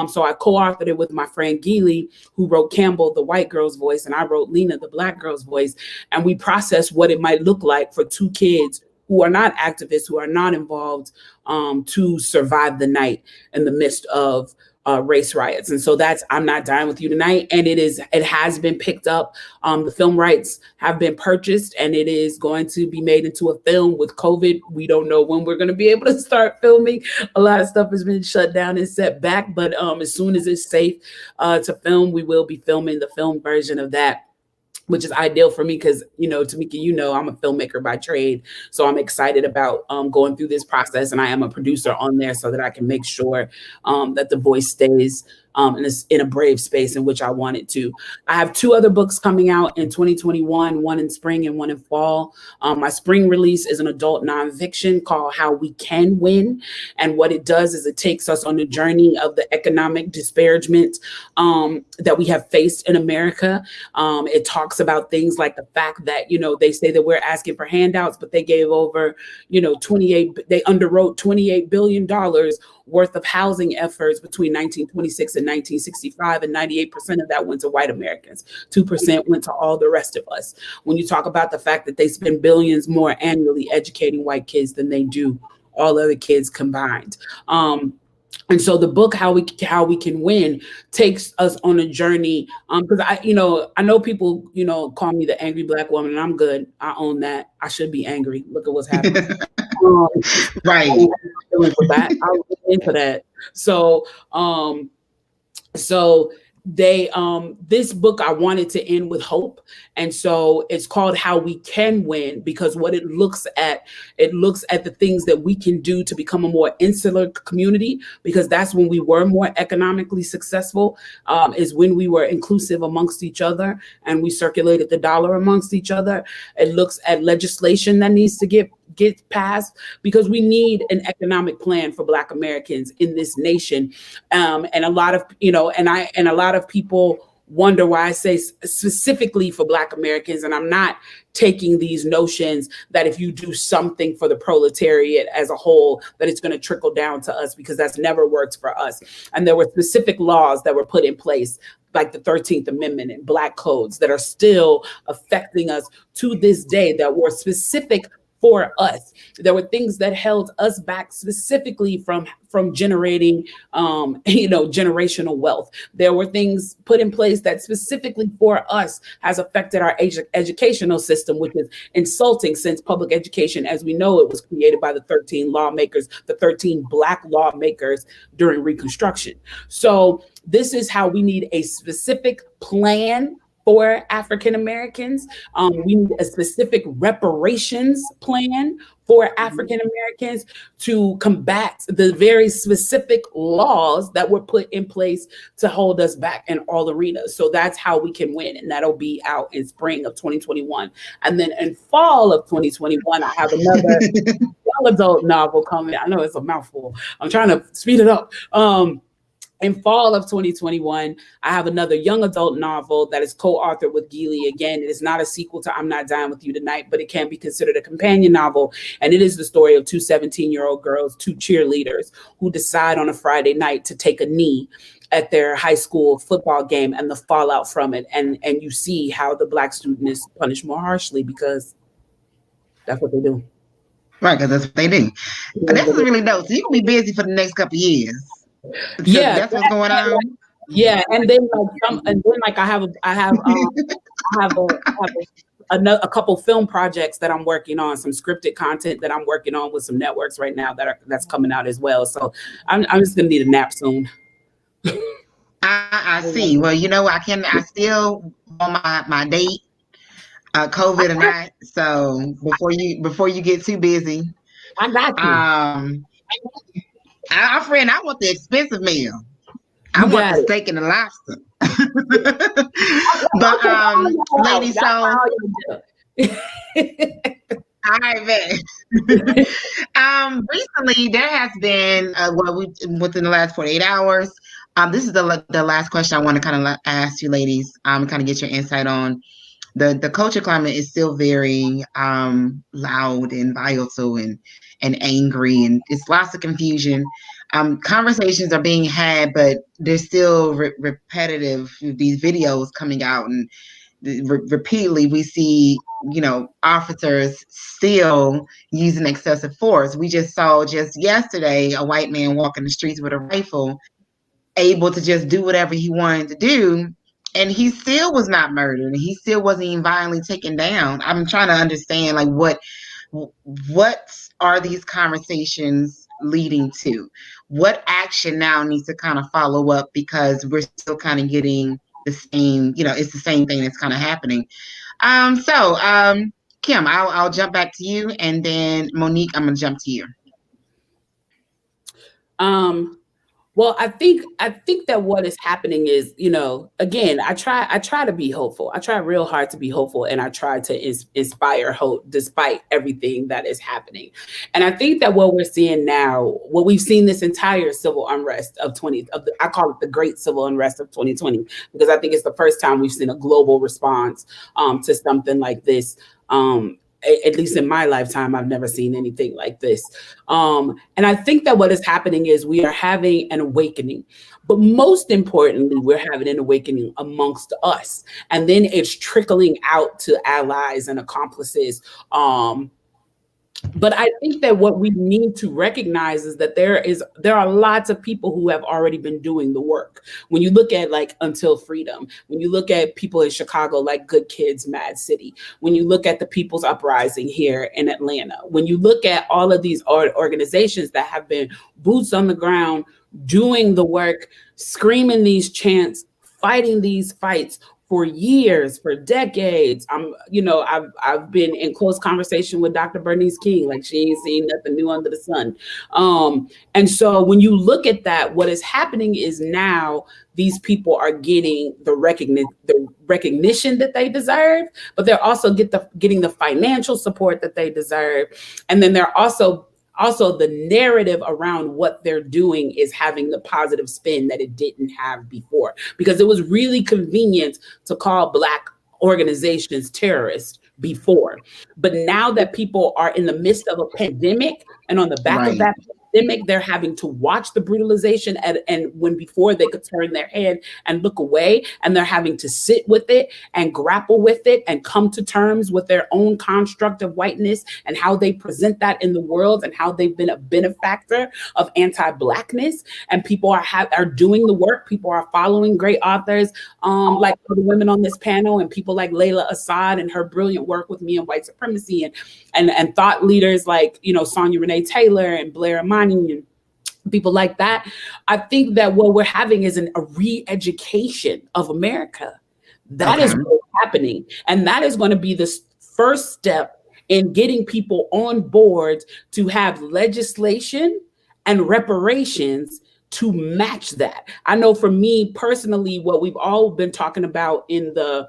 So I co-authored it with my friend Geely, who wrote Campbell, the white girl's voice, and I wrote Lena, the black girl's voice. And we processed what it might look like for two kids who are not activists, who are not involved, to survive the night in the midst of race riots. And so that's I'm Not Dying With You Tonight. And it has been picked up. The film rights have been purchased, and it is going to be made into a film. With COVID, we don't know when we're going to be able to start filming. A lot of stuff has been shut down and set back, but as soon as it's safe to film, we will be filming the film version of that, which is ideal for me because, Tamika, I'm a filmmaker by trade. So I'm excited about going through this process, and I am a producer on there so that I can make sure that the voice stays in a brave space in which I want it to. I have two other books coming out in 2021, one in spring and one in fall. My spring release is an adult nonfiction called How We Can Win. And what it does is it takes us on the journey of the economic disparagement that we have faced in America. It talks about things like the fact that, they say that we're asking for handouts, but they gave over, they underwrote $28 billion worth of housing efforts between 1926 and 1965, and 98% of that went to white Americans. 2% went to all the rest of us. When you talk about the fact that they spend billions more annually educating white kids than they do all other kids combined. And so the book, How We Can Win, takes us on a journey. Because I know people, call me the angry Black woman, and I'm good. I own that. I should be angry. Look at what's happening. Right. I'm into that. So this book, I wanted to end with hope. And so it's called How We Can Win, because what it looks at the things that we can do to become a more insular community, because that's when we were more economically successful, is when we were inclusive amongst each other and we circulated the dollar amongst each other. It looks at legislation that needs to get passed, because we need an economic plan for Black Americans in this nation. And a lot of, a lot of people wonder why I say specifically for Black Americans. And I'm not taking these notions that if you do something for the proletariat as a whole, that it's going to trickle down to us, because that's never worked for us. And there were specific laws that were put in place, like the 13th Amendment and Black codes, that are still affecting us to this day, that were specific for us. There were things that held us back specifically from generating, generational wealth. There were things put in place that specifically for us has affected our educational system, which is insulting, since public education, as we know, it was created by the 13 lawmakers, the 13 Black lawmakers during Reconstruction. So this is how we need a specific plan for African Americans. We need a specific reparations plan for African Americans to combat the very specific laws that were put in place to hold us back in all arenas. So that's How We Can Win. And that'll be out in spring of 2021. And then in fall of 2021, I have another young adult novel coming. I know it's a mouthful. I'm trying to speed it up. In fall of 2021, I have another young adult novel that is co-authored with Geely. Again, it is not a sequel to I'm Not Dying With You Tonight, but it can be considered a companion novel. And it is the story of two 17-year-old girls, two cheerleaders, who decide on a Friday night to take a knee at their high school football game and the fallout from it. And you see how the Black student is punished more harshly, because that's what they do. Right, because that's what they do. But that's really dope. So you're going to be busy for the next couple of years. Yeah, that's what's going on. Yeah, and then I have a couple film projects that I'm working on, some scripted content that I'm working on with some networks right now that's coming out as well. So I'm just gonna need a nap soon. I see. Well, I still on my date, COVID or not. So before you get too busy, I got you. Friend, I want the expensive meal. I You want got the it. steak and the lobster. But ladies, so all right, man. Recently there has been within the last 48 hours. This is the last question I want to kind of ask you, ladies. Kind of get your insight on the culture climate is still very loud and volatile and angry, and it's lots of confusion. Conversations are being had, but there's still repetitive these videos coming out, and repeatedly we see officers still using excessive force. We just saw just yesterday a white man walking the streets with a rifle, able to just do whatever he wanted to do, and he still was not murdered, and he still wasn't even violently taken down. I'm trying to understand, like, what are these conversations leading to? What action now needs to kind of follow up, because we're still kind of getting the same, it's the same thing that's kind of happening. Kim, I'll jump back to you, and then Monique, I'm gonna jump to you. Well, I think that what is happening is, again, I try to be hopeful. I try real hard to be hopeful, and I try to inspire hope despite everything that is happening. And I think that what we're seeing now, what we've seen this entire civil unrest I call it the great civil unrest of 2020, because I think it's the first time we've seen a global response to something like this. At least in my lifetime, I've never seen anything like this. And I think that what is happening is we are having an awakening, but most importantly, we're having an awakening amongst us. And then it's trickling out to allies and accomplices. But I think that what we need to recognize is that there are lots of people who have already been doing the work. When you look at like Until Freedom, when you look at people in Chicago like Good Kids, Mad City, when you look at the People's Uprising here in Atlanta, when you look at all of these organizations that have been boots on the ground, doing the work, screaming these chants, fighting these fights for years, for decades. I've been in close conversation with Dr. Bernice King, like she ain't seen nothing new under the sun. And so when you look at that, what is happening is now these people are getting the recognition that they deserve, but they're also getting the financial support that they deserve. And then they're also the narrative around what they're doing is having the positive spin that it didn't have before, because it was really convenient to call Black organizations terrorists before. But now that people are in the midst of a pandemic, and on the back of that pandemic, they're having to watch the brutalization, and when before they could turn their head and look away, and they're having to sit with it and grapple with it and come to terms with their own construct of whiteness and how they present that in the world and how they've been a benefactor of anti-Blackness. And people are doing the work. People are following great authors like the women on this panel, and people like Layla Assad and her brilliant work with me and white supremacy, and thought leaders like Sonia Renee Taylor and Blair Imani and people like that. I think that what we're having is a re-education of America. That is what's happening. And that is going to be the first step in getting people on board to have legislation and reparations to match that. I know for me personally, what we've all been talking about in the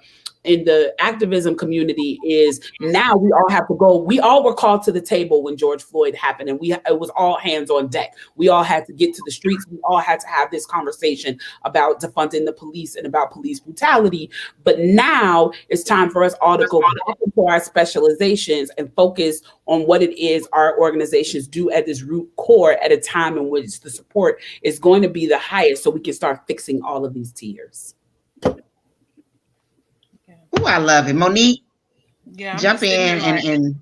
activism community is now we all have to go. We all were called to the table when George Floyd happened, and it was all hands on deck. We all had to get to the streets. We all had to have this conversation about defunding the police and about police brutality. But now it's time for us all to go back into our specializations and focus on what it is our organizations do at this root core at a time in which the support is going to be the highest, so we can start fixing all of these tiers. Oh, I love it. Monique, jump in and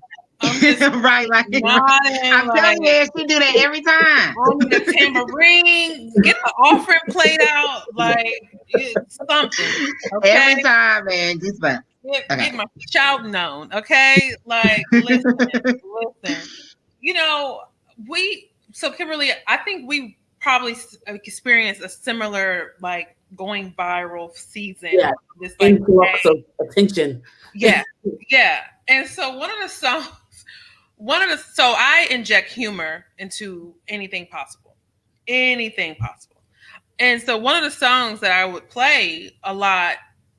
right, like I'm telling you, she do that every time. On the tambourine, get the offering plate out, like it's something. Okay? Every time, man, just fun. Get my shouting on, okay? Like, listen. So Kimberly, I think we probably experienced a similar like going viral season. Yeah, this influx of attention. Yeah. And so so I inject humor into anything possible. anything possible. And so one of the songs that I would play a lot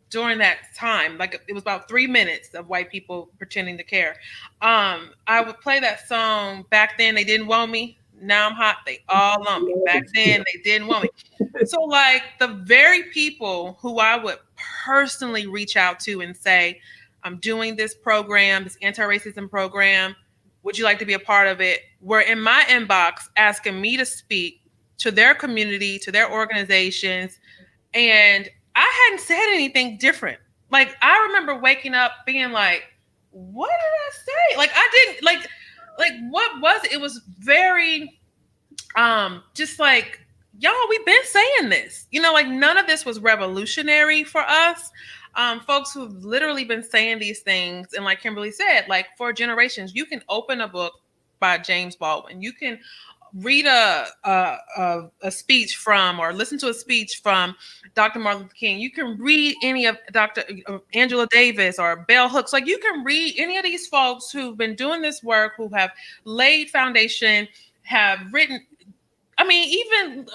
during that time, like it was about 3 minutes of white people pretending to care. I would play that song. Back then they didn't want me. Now I'm hot. They all want me. Back then they didn't want me. So like the very people who I would personally reach out to and say, I'm doing this program, this anti-racism program. Would you like to be a part of it? Were in my inbox asking me to speak to their community, to their organizations. And I hadn't said anything different. Like, I remember waking up being like, what did I say? Like, I didn't like, what was it? It was very, just like, y'all, we've been saying this, you know, like none of this was revolutionary for us. Folks who've literally been saying these things. And like Kimberly said, like for generations, you can open a book by James Baldwin. You can read a speech from, or listen to a speech from Dr. Martin Luther King. You can read any of Dr. Angela Davis or Bell Hooks. Like you can read any of these folks who've been doing this work, who have laid foundation, have written. I mean, even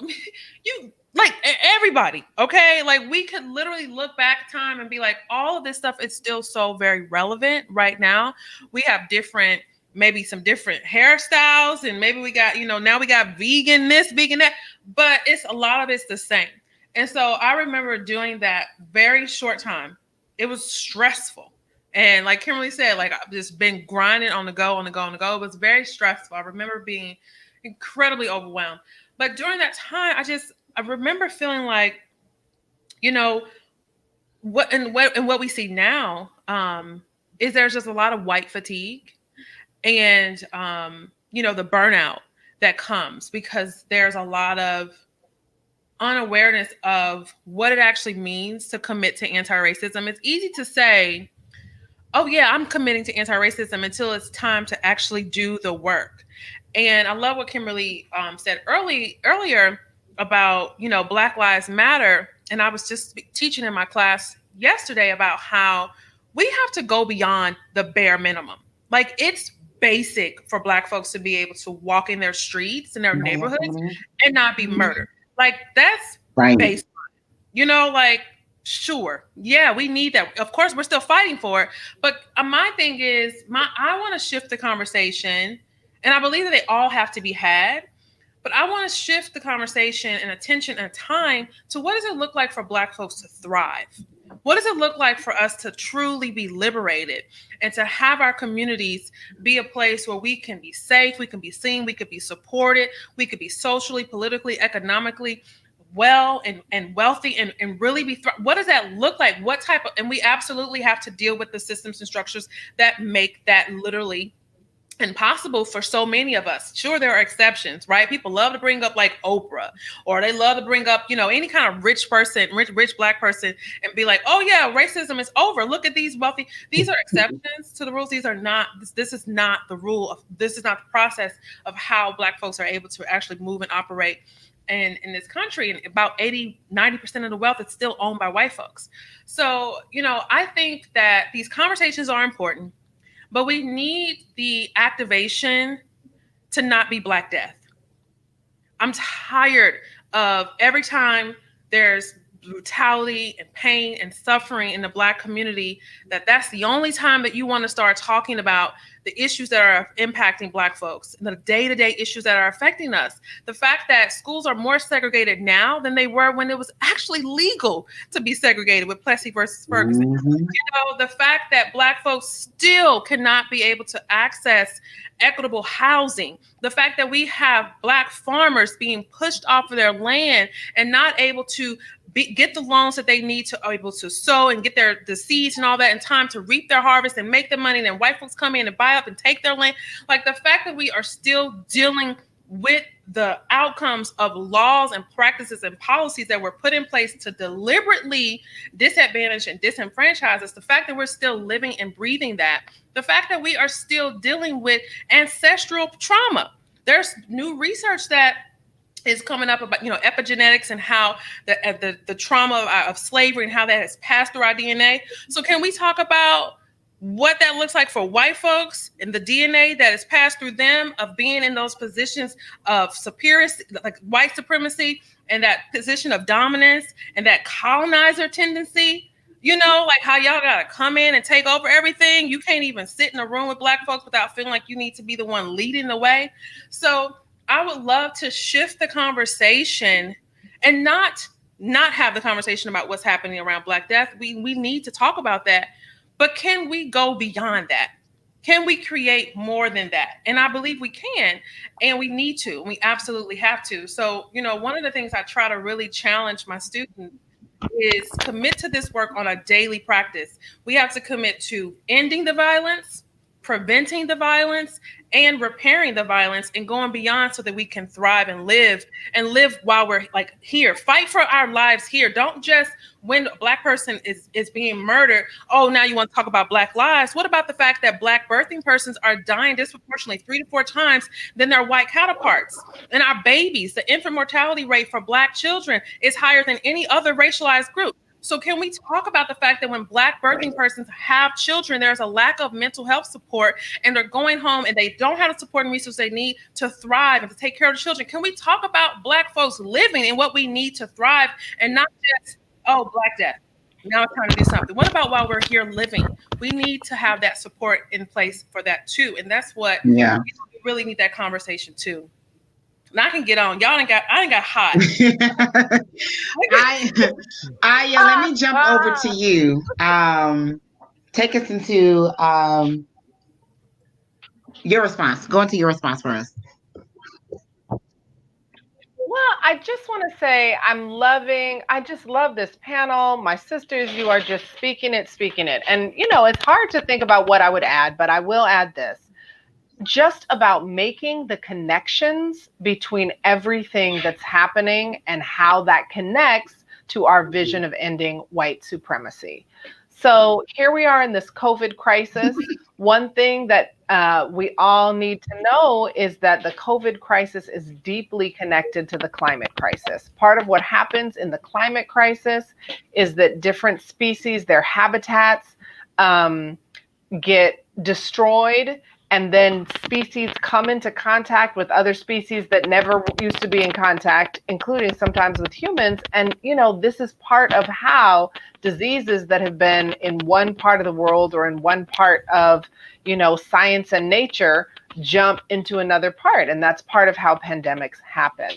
you, like everybody, okay? Like we could literally look back time and be like, all of this stuff is still so very relevant right now. We have different, maybe some different hairstyles, and maybe we got, you know, now we got vegan this, vegan that, but it's a lot of it's the same. And so I remember doing that very short time. It was stressful. And like Kimberly said, like I've just been grinding on the go, on the go, on the go. It was very stressful. I remember being incredibly overwhelmed. But during that time, I remember feeling like, you know, what we see now is there's just a lot of white fatigue and, you know, the burnout that comes because there's a lot of unawareness of what it actually means to commit to anti-racism. It's easy to say, oh yeah, I'm committing to anti-racism until it's time to actually do the work. And I love what Kimberly said earlier about, you know, Black Lives Matter. And I was just teaching in my class yesterday about how we have to go beyond the bare minimum. Like it's basic for Black folks to be able to walk in their streets and their neighborhoods and not be murdered. Like that's basic. You know, like, sure. Yeah, we need that. Of course, we're still fighting for it. But my thing is, I want to shift the conversation. And I believe that they all have to be had. But I want to shift the conversation and attention and time to what does it look like for Black folks to thrive? What does it look like for us to truly be liberated and to have our communities be a place where we can be safe, we can be seen, we could be supported, we could be socially, politically, economically well and wealthy and really be, what does that look like? What type of, and we absolutely have to deal with the systems and structures that make that literally impossible for so many of us. Sure, there are exceptions, right? People love to bring up like Oprah, or they love to bring up, you know, any kind of rich person, rich Black person, and be like, oh yeah, racism is over. Look at these wealthy. These are exceptions to the rules. These are not, this is not the rule. This is not the process of how Black folks are able to actually move and operate in this country. And about 80-90% of the wealth is still owned by white folks. So, you know, I think that these conversations are important. But we need the activation to not be Black Death. I'm tired of every time there's brutality and pain and suffering in the Black community, that's the only time that you want to start talking about the issues that are impacting Black folks, the day-to-day issues that are affecting us. The fact that schools are more segregated now than they were when it was actually legal to be segregated with Plessy versus Ferguson. You know, the fact that Black folks still cannot be able to access equitable housing, the fact that we have Black farmers being pushed off of their land and not able to get the loans that they need to be able to sow and get the seeds and all that in time to reap their harvest and make the money. And then white folks come in and buy up and take their land. Like the fact that we are still dealing with the outcomes of laws and practices and policies that were put in place to deliberately disadvantage and disenfranchise us, the fact that we're still living and breathing that, the fact that we are still dealing with ancestral trauma. There's new research that is coming up about, you know, epigenetics and how the trauma of slavery and how that has passed through our DNA. So can we talk about what that looks like for white folks and the DNA that is passed through them of being in those positions of superiority, like white supremacy, and that position of dominance and that colonizer tendency, you know, like how y'all gotta come in and take over everything. You can't even sit in a room with Black folks without feeling like you need to be the one leading the way. So I would love to shift the conversation and not have the conversation about what's happening around Black death. We need to talk about that. But can we go beyond that? Can we create more than that? And I believe we can, and we need to. We absolutely have to. So, you know, one of the things I try to really challenge my students is commit to this work on a daily practice. We have to commit to ending the violence, preventing the violence, and repairing the violence, and going beyond so that we can thrive and live while we're like here. Fight for our lives here. Don't just when a Black person is being murdered, oh, now you want to talk about Black lives. What about the fact that Black birthing persons are dying disproportionately 3 to 4 times than their white counterparts? And our babies, the infant mortality rate for Black children is higher than any other racialized group. So can we talk about the fact that when Black birthing persons have children, there's a lack of mental health support, and they're going home and they don't have the support and resources they need to thrive and to take care of the children? Can we talk about Black folks living and what we need to thrive, and not just, oh, Black death, now it's time to do something? What about while we're here living? We need to have that support in place for that too. And that's what we really need, that conversation too. And I can get on. I ain't got hot. Let me jump over to you. Take us into your response. Go into your response for us. Well, I just want to say I just love this panel. My sisters, you are just speaking it. And, you know, it's hard to think about what I would add, but I will add this. Just about making the connections between everything that's happening and how that connects to our vision of ending white supremacy. So here we are in this COVID crisis. One thing that we all need to know is that the COVID crisis is deeply connected to the climate crisis. Part of what happens in the climate crisis is that different species, their habitats get destroyed, and then species come into contact with other species that never used to be in contact, including sometimes with humans. And, you know, this is part of how diseases that have been in one part of the world or in one part of, you know, science and nature jump into another part. And that's part of how pandemics happen.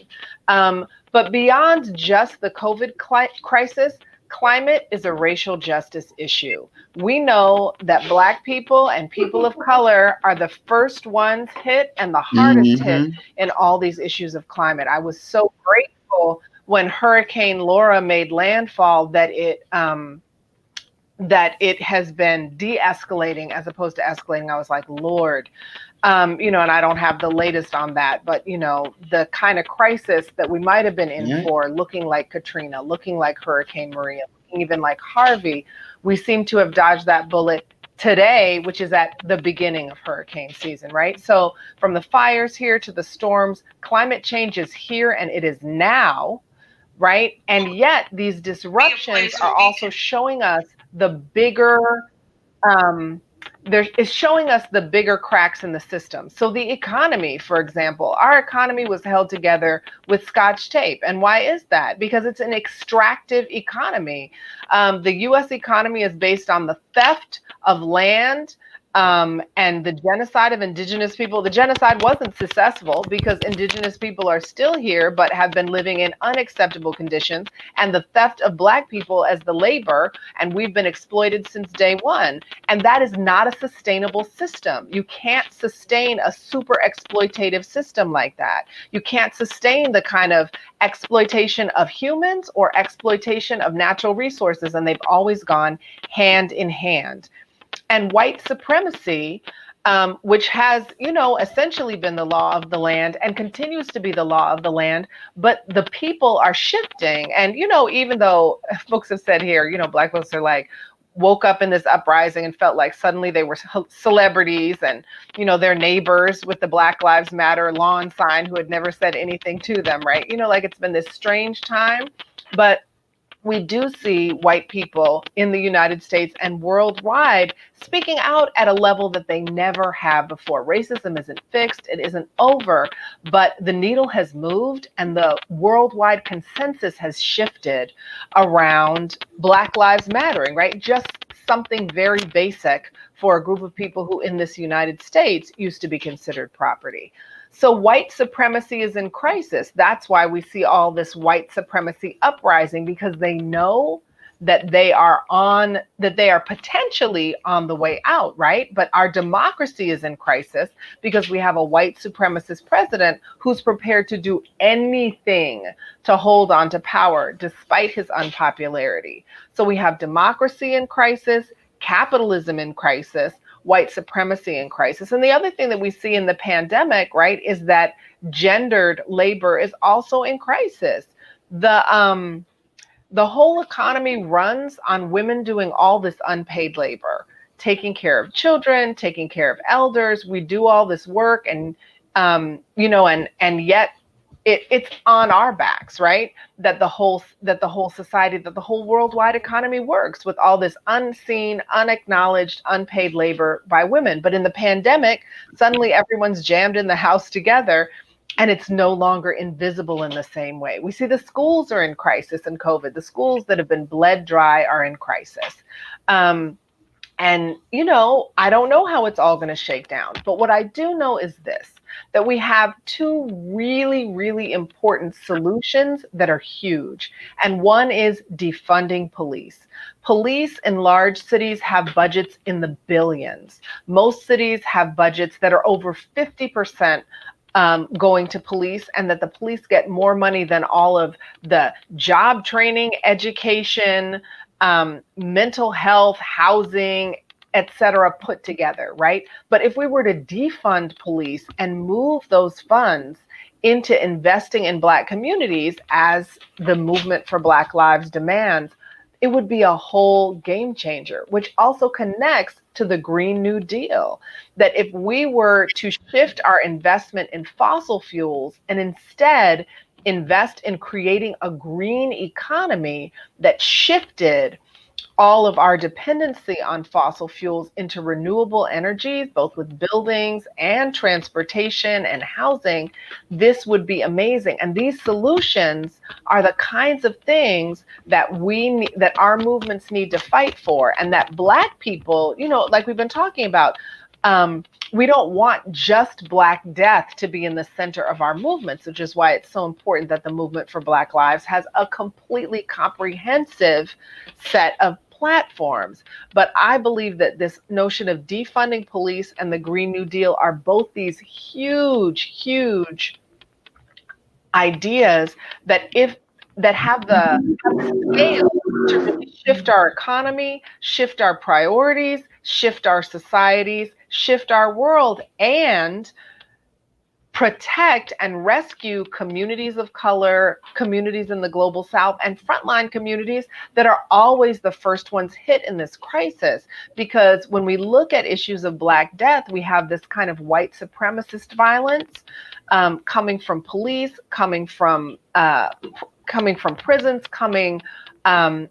But beyond just the COVID crisis, climate is a racial justice issue. We know that Black people and people of color are the first ones hit and the hardest hit in all these issues of climate. I was so grateful when Hurricane Laura made landfall that it has been de-escalating as opposed to escalating. I was like, Lord, you know, and I don't have the latest on that, but, you know, the kind of crisis that we might have been in for, looking like Katrina, looking like Hurricane Maria, looking even like Harvey, we seem to have dodged that bullet today, which is at the beginning of hurricane season, right? So from the fires here to the storms, climate change is here and it is now, right? And yet these disruptions are also showing us the bigger, it's showing us the bigger cracks in the system. So the economy, for example, our economy was held together with Scotch tape. And why is that? Because it's an extractive economy. The US economy is based on the theft of land, and the genocide of indigenous people. The genocide wasn't successful because indigenous people are still here, but have been living in unacceptable conditions, and the theft of Black people as the labor, and we've been exploited since day one. And that is not a sustainable system. You can't sustain a super exploitative system like that. You can't sustain the kind of exploitation of humans or exploitation of natural resources, and they've always gone hand in hand. And white supremacy, which has, you know, essentially been the law of the land and continues to be the law of the land, but the people are shifting. And, you know, even though folks have said here, you know, Black folks are like, woke up in this uprising and felt like suddenly they were celebrities, and, you know, their neighbors with the Black Lives Matter lawn sign who had never said anything to them, right? You know, like it's been this strange time, but we do see white people in the United States and worldwide speaking out at a level that they never have before. Racism isn't fixed, it isn't over, but the needle has moved and the worldwide consensus has shifted around Black Lives Mattering, right? Just something very basic for a group of people who in this United States used to be considered property. So white supremacy is in crisis. That's why we see all this white supremacy uprising, because they know that they are potentially on the way out, right? But our democracy is in crisis because we have a white supremacist president who's prepared to do anything to hold on to power despite his unpopularity. So we have democracy in crisis, capitalism in crisis, white supremacy in crisis. And the other thing that we see in the pandemic, right, is that gendered labor is also in crisis. The whole economy runs on women doing all this unpaid labor, taking care of children, taking care of elders. We do all this work and yet it's on our backs, right? That the whole society, that the whole worldwide economy works with all this unseen, unacknowledged, unpaid labor by women. But in the pandemic, suddenly everyone's jammed in the house together and it's no longer invisible in the same way. We see the schools are in crisis in COVID. The schools that have been bled dry are in crisis. And, I don't know how it's all going to shake down. But what I do know is this, that we have two really, really important solutions that are huge. And one is defunding police. Police in large cities have budgets in the billions. Most cities have budgets that are over 50% going to police, and that the police get more money than all of the job training, education, mental health, housing, etc. put together, right? But if we were to defund police and move those funds into investing in Black communities as the movement for Black lives demands, it would be a whole game changer, which also connects to the Green New Deal. That if we were to shift our investment in fossil fuels and instead invest in creating a green economy that shifted all of our dependency on fossil fuels into renewable energies, both with buildings and transportation and housing, this would be amazing. And these solutions are the kinds of things that that our movements need to fight for, and that Black people, like we've been talking about, we don't want just Black death to be in the center of our movements, which is why it's so important that the movement for Black lives has a completely comprehensive set of platforms. But I believe that this notion of defunding police and the Green New Deal are both these huge, huge ideas that have the scale to really shift our economy, shift our priorities, shift our societies, shift our world, and protect and rescue communities of color, communities in the global South, and frontline communities that are always the first ones hit in this crisis. Because when we look at issues of Black death, we have this kind of white supremacist violence coming from police, coming from prisons, coming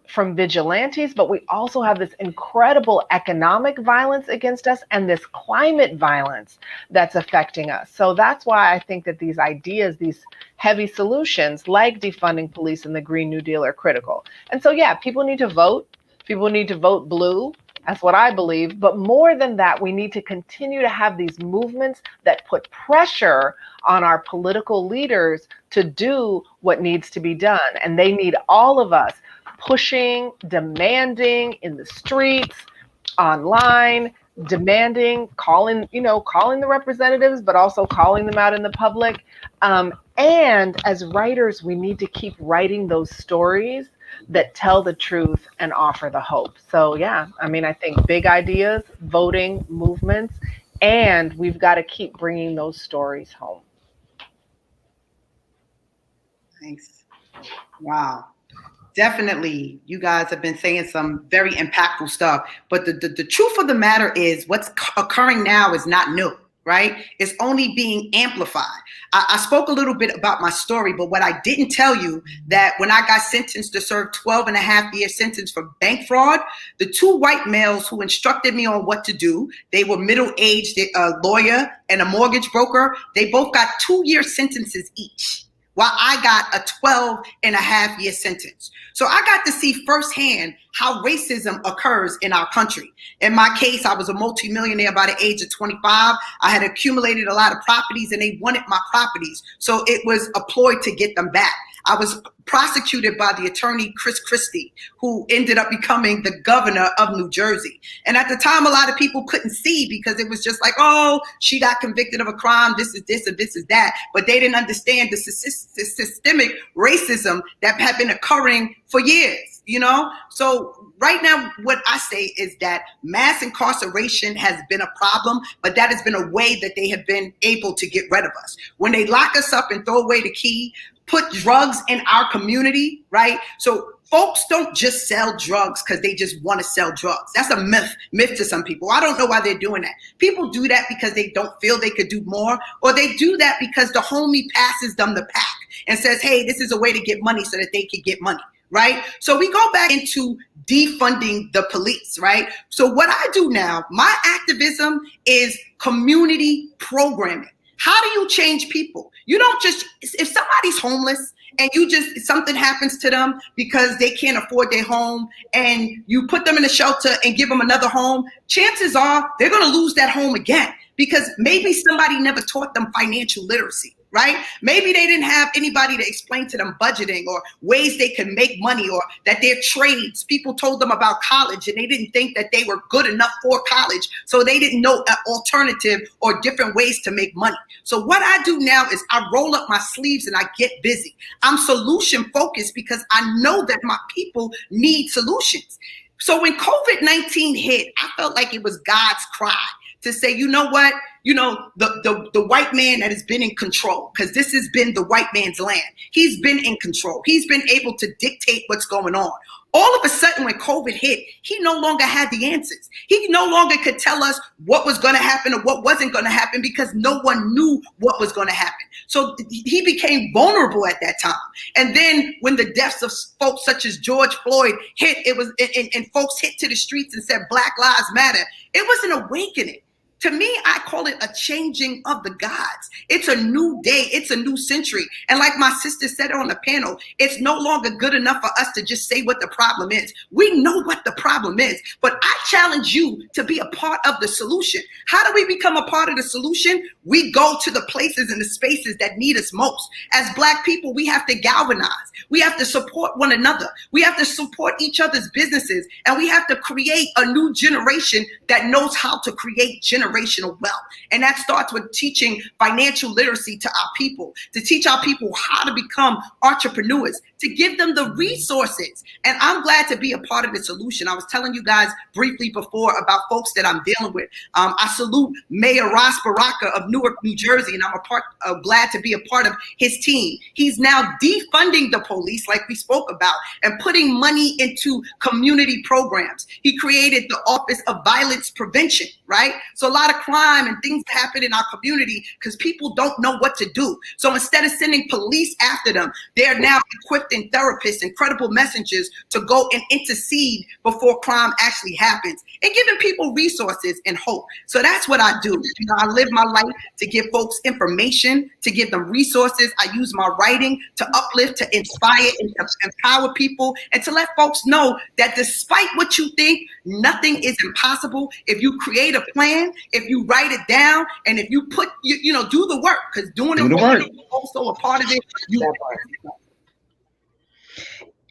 from vigilantes, but we also have this incredible economic violence against us and this climate violence that's affecting us. So that's why I think that these ideas, these heavy solutions like defunding police and the Green New Deal are critical. And so, yeah, people need to vote. People need to vote blue. That's what I believe. But more than that, we need to continue to have these movements that put pressure on our political leaders to do what needs to be done. And they need all of us pushing, demanding in the streets, online, demanding, calling the representatives, but also calling them out in the public. And as writers, we need to keep writing those stories that tell the truth and offer the hope. So yeah, I think big ideas, voting, movements, and we've got to keep bringing those stories home. Thanks. Wow. Definitely, you guys have been saying some very impactful stuff. But the truth of the matter is what's occurring now is not new, right, is only being amplified. I spoke a little bit about my story, but what I didn't tell you, that when I got sentenced to serve 12.5-year sentence for bank fraud, the 2 white males who instructed me on what to do, they were middle-aged, a lawyer and a mortgage broker. They both got 2-year sentences each, while I got a 12.5-year sentence. So I got to see firsthand how racism occurs in our country. In my case, I was a multimillionaire by the age of 25. I had accumulated a lot of properties and they wanted my properties. So it was a ploy to get them back. I was prosecuted by the attorney Chris Christie, who ended up becoming the governor of New Jersey. And at the time, a lot of people couldn't see because it was just like, oh, she got convicted of a crime, this is this and this is that. But they didn't understand the systemic racism that had been occurring for years, you know? So right now, what I say is that mass incarceration has been a problem, but that has been a way that they have been able to get rid of us. When they lock us up and throw away the key, put drugs in our community, right? So folks don't just sell drugs because they just want to sell drugs. That's a myth to some people. I don't know why they're doing that. People do that because they don't feel they could do more, or they do that because the homie passes them the pack and says, hey, this is a way to get money so that they can get money, right? So we go back into defunding the police, right? So what I do now, my activism is community programming. How do you change people? You don't just, if somebody's homeless and you just, something happens to them because they can't afford their home and you put them in a shelter and give them another home, chances are they're going to lose that home again because maybe somebody never taught them financial literacy. Right? Maybe they didn't have anybody to explain to them budgeting or ways they could make money, or that their trades, people told them about college and they didn't think that they were good enough for college. So they didn't know an alternative or different ways to make money. So what I do now is I roll up my sleeves and I get busy. I'm solution focused because I know that my people need solutions. So when COVID-19 hit, I felt like it was God's cry to say, you know what? You know, the white man that has been in control, because this has been the white man's land. He's been in control. He's been able to dictate what's going on. All of a sudden, when COVID hit, he no longer had the answers. He no longer could tell us what was going to happen or what wasn't going to happen because no one knew what was going to happen. So he became vulnerable at that time. And then when the deaths of folks such as George Floyd hit, it was and folks hit to the streets and said Black Lives Matter. It was an awakening. To me, I call it a changing of the gods. It's a new day. It's a new century. And like my sister said on the panel, it's no longer good enough for us to just say what the problem is. We know what the problem is, but I challenge you to be a part of the solution. How do we become a part of the solution? We go to the places and the spaces that need us most. As Black people, we have to galvanize. We have to support one another. We have to support each other's businesses. And we have to create a new generation that knows how to create generational wealth. And that starts with teaching financial literacy to our people, to teach our people how to become entrepreneurs, to give them the resources. And I'm glad to be a part of the solution. I was telling you guys briefly before about folks that I'm dealing with. I salute Mayor Ross Baraka of Newark, New Jersey, and I'm glad to be a part of his team. He's now defunding the police, like we spoke about, and putting money into community programs. He created the Office of Violence Prevention, right? So a lot of crime and things happen in our community because people don't know what to do. So instead of sending police after them, they're now equipped in therapists and credible messengers to go and intercede before crime actually happens, and giving people resources and hope. So that's what I do. You know, I live my life to give folks information, to give them resources. I use my writing to uplift, to inspire, and to empower people, and to let folks know that despite what you think, nothing is impossible if you create a plan, if you write it down, and if you put, you know, do the work, because doing the work is also a part of it.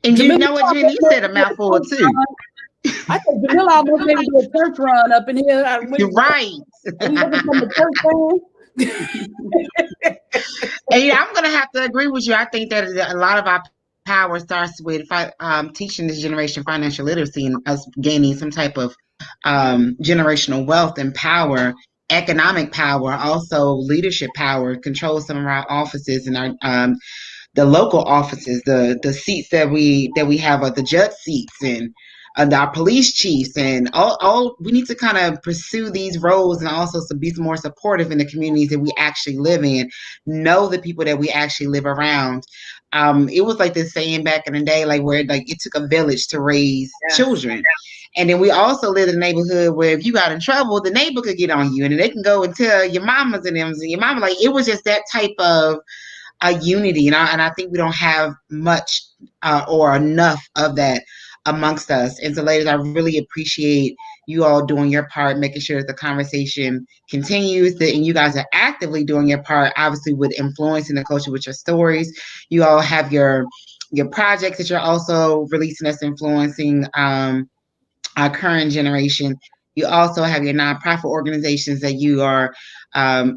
And you know what, Jen, you said a mouthful too. I said, Jamila almost made me do a church run up in here. You're right. And yeah, I'm going to have to agree with you. I think that a lot of our power starts with teaching this generation financial literacy and us gaining some type of generational wealth and power, economic power, also leadership power, control some of our offices and our the local offices, the seats that we have are the judge seats, and our police chiefs, and all we need to kind of pursue these roles and also to be more supportive in the communities that we actually live in, know the people that we actually live around. It was like this saying back in the day, like where like it took a village to raise children. And then we also live in a neighborhood where if you got in trouble, the neighbor could get on you, and they can go and tell your mamas and them and your mama. Like it was just that type of unity, and I think we don't have much or enough of that amongst us. And so, ladies, I really appreciate you all doing your part, making sure that the conversation continues. And you guys are actively doing your part, obviously, with influencing the culture with your stories. You all have your projects that you're also releasing that's influencing our current generation. You also have your nonprofit organizations that you are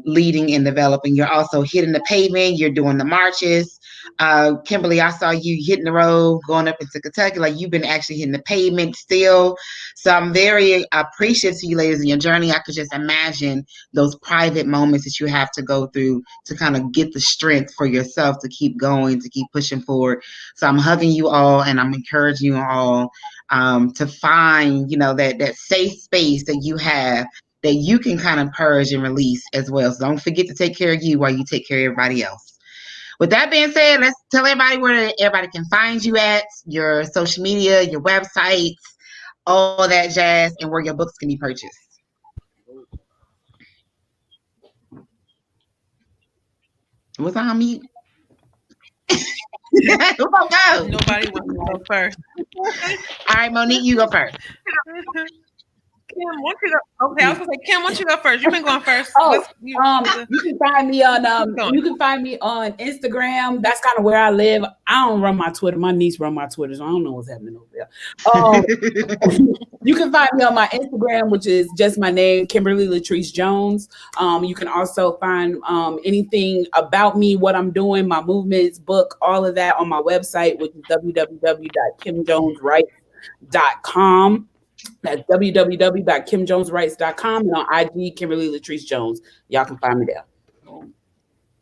leading and developing. You're also hitting the pavement. You're doing the marches. Kimberly, I saw you hitting the road, going up into Kentucky. Like you've been actually hitting the pavement still. So I'm very appreciative to you ladies in your journey. I could just imagine those private moments that you have to go through to kind of get the strength for yourself to keep going, to keep pushing forward. So I'm hugging you all and I'm encouraging you all to find, that safe space that you have that you can kind of purge and release as well. So don't forget to take care of you while you take care of everybody else. With that being said, let's tell everybody where everybody can find you at, your social media, your websites, all that jazz, and where your books can be purchased. What's on mute? Who gonna go? Nobody wants to go first. All right, Monique, you go first. Kim, why don't you go? Okay, I was gonna say, Kim, why don't you go first? You've been going first. You can find me on Instagram. That's kind of where I live. I don't run my Twitter. My niece run my Twitter, so I don't know what's happening over there. You can find me on my Instagram, which is just my name, Kimberly Latrice Jones. You can also find anything about me, what I'm doing, my movements, book, all of that on my website, which is www.kimjoneswrites.com. That's www.kimjoneswrites.com, and on IG, Kimberly Latrice Jones. Y'all can find me there.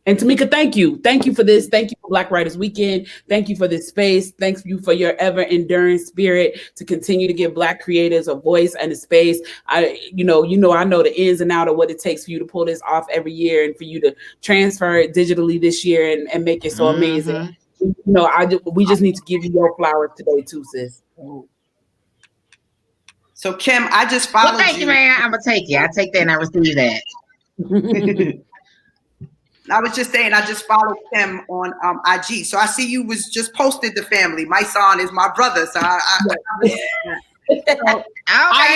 And Tamika, thank you. Thank you for this. Thank you for Black Writers Weekend. Thank you for this space. Thank you for your ever enduring spirit to continue to give Black creators a voice and a space. I know the ins and outs of what it takes for you to pull this off every year and for you to transfer it digitally this year and make it so amazing. We just need to give you your flowers today too, sis. So Kim, I just followed you. Thank you, man. I'm gonna take you. I take that and I receive that. I was just saying, I just followed Kim on IG. So I see you was just posted the family. My son is my brother. So I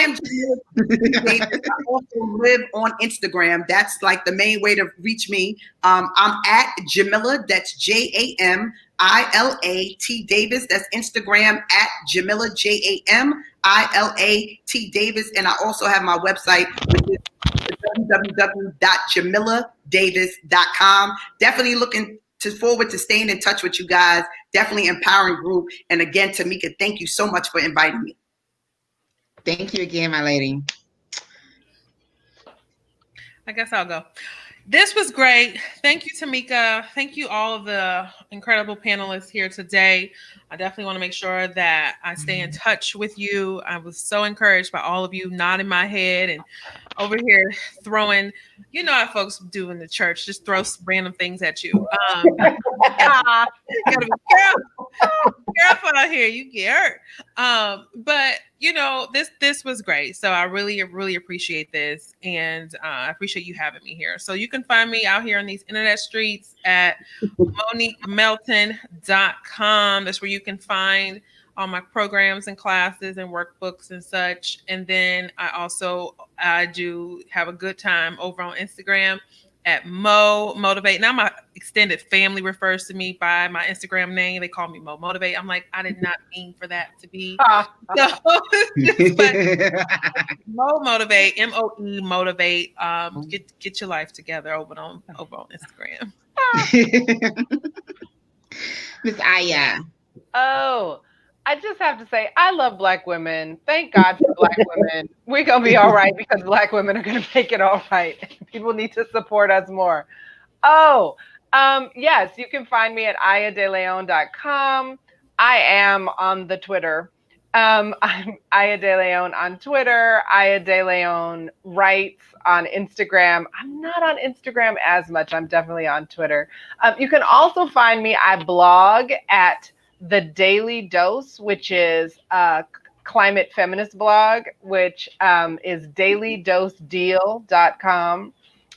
am Jamility Davis. I also live on Instagram. That's like the main way to reach me. I'm at Jamila. That's JAMILAT Davis. That's Instagram at Jamila JAMILAT Davis. And I also have my website, which is www.jamiladavis.com. Definitely looking forward to staying in touch with you guys. Definitely empowering group. And again, Tamika, thank you so much for inviting me. Thank you again, my lady. I guess I'll go. This was great. Thank you, Tamika. Thank you, all of the incredible panelists here today. I definitely want to make sure that I stay in touch with you. I was so encouraged by all of you nodding my head and over here throwing, how folks do in the church, just throw random things at you. You gotta be careful out here, you get hurt. But this was great. So I really, really appreciate this. And I appreciate you having me here. So you can find me out here on these internet streets at MoniqueMelton.com. That's where you can find all my programs and classes and workbooks and such. And then I do have a good time over on Instagram at Mo Motivate. Now my extended family refers to me by my Instagram name. They call me Mo Motivate. I'm like, I did not mean for that to be. But Mo Motivate, MOE Motivate. Get your life together over on Instagram. Miss Aya. Oh, I just have to say, I love Black women. Thank God for Black women. We're going to be all right because Black women are going to make it all right. People need to support us more. Yes, you can find me at ayadeleon.com. I am on the Twitter I'm Aya De Leon on Twitter. Aya De Leon writes on Instagram. I'm not on Instagram as much. I'm definitely on Twitter. You can also find me. I blog at The Daily Dose, which is a climate feminist blog, which is dailydosedeal.com.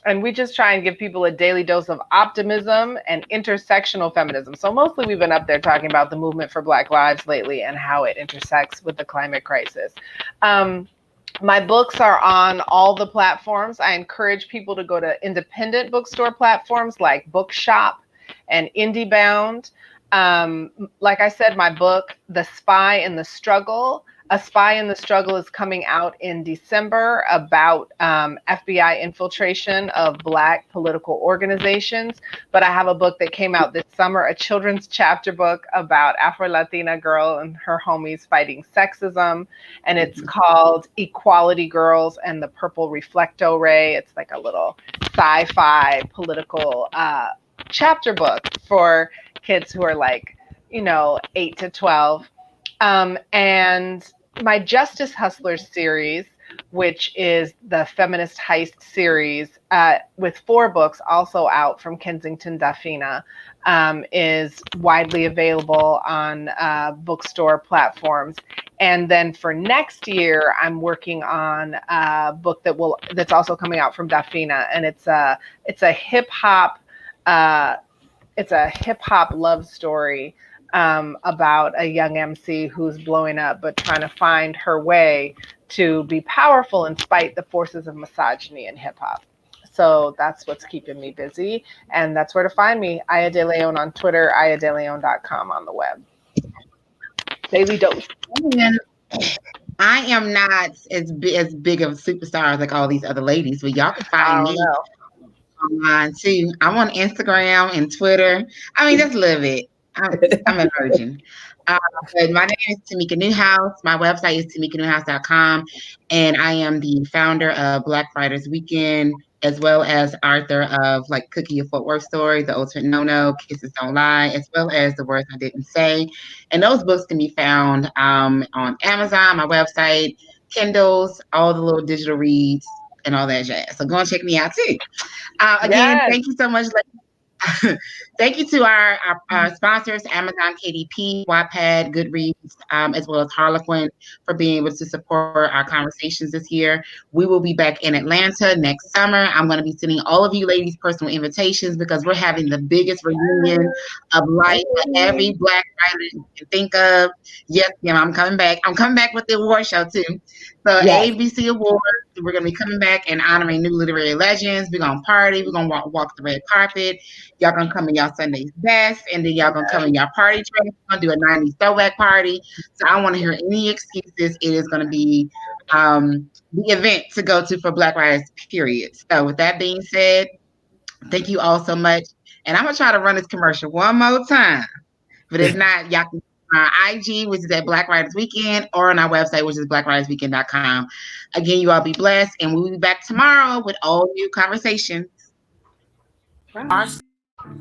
And we just try and give people a daily dose of optimism and intersectional feminism. So mostly we've been up there talking about the movement for Black lives lately and how it intersects with the climate crisis. My books are on all the platforms. I encourage people to go to independent bookstore platforms like Bookshop and IndieBound. Like I said, my book, The Spy in the Struggle, A Spy in the Struggle is coming out in December about FBI infiltration of Black political organizations. But I have a book that came out this summer, a children's chapter book about Afro-Latina girl and her homies fighting sexism. And it's called Equality Girls and the Purple Reflecto Ray. It's like a little sci-fi political chapter book for kids who are like, 8 to 12. And my Justice Hustlers series, which is the feminist heist series with 4 books also out from Kensington Dafina, is widely available on bookstore platforms. And then for next year, I'm working on a book that's also coming out from Dafina, and it's a hip hop love story about a young MC who's blowing up, but trying to find her way to be powerful in spite the forces of misogyny in hip hop. So that's what's keeping me busy. And that's where to find me. Aya De Leon on Twitter, ayadeleon.com on the web. Daily Dose. I am not as big of a superstar like all these other ladies, but y'all can find me online too. I'm on Instagram and Twitter. I mean, just live it. I'm a virgin. But my name is Tamika Newhouse. My website is tamikanewhouse.com, and I am the founder of Black Writers Weekend, as well as author of like Cookie of Fort Worth Story, The Ultimate No-No, Kisses Don't Lie, as well as The Words I Didn't Say. And those books can be found on Amazon, my website, Kindles, all the little digital reads, and all that jazz. So go and check me out too. Again, thank you so much. Thank you to our sponsors, Amazon, KDP, Wattpad, Goodreads, as well as Harlequin, for being able to support our conversations this year. We will be back in Atlanta next summer. I'm going to be sending all of you ladies personal invitations because we're having the biggest reunion of life that every Black writer you can think of. Yes, I'm coming back. I'm coming back with the award show too. So ABC Awards, we're going to be coming back and honoring new literary legends. We're going to party. We're going to walk the red carpet. Y'all going to come in y'all Sunday's best, and then y'all going to come in y'all party dress. We're going to do a 90s throwback party. So I don't want to hear any excuses. It is going to be the event to go to for Black writers, period. So with that being said, thank you all so much. And I'm going to try to run this commercial one more time. But if not, y'all can our IG, which is at Black Writers Weekend, or on our website, which is blackwritersweekend.com. Again, you all be blessed, and we'll be back tomorrow with all new conversations.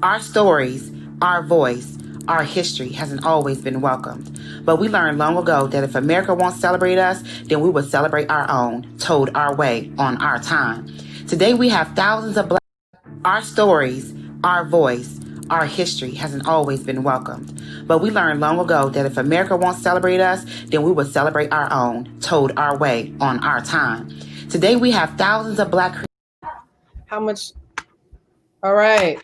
Our stories, our voice, our history hasn't always been welcomed. But we learned long ago that if America won't celebrate us, then we will celebrate our own, told our way, on our time. Today we have thousands of Black. Our stories, our voice, our history hasn't always been welcomed. But we learned long ago that if America won't celebrate us, then we will celebrate our own, told our way, on our time. Today we have thousands of Black. How much? All right.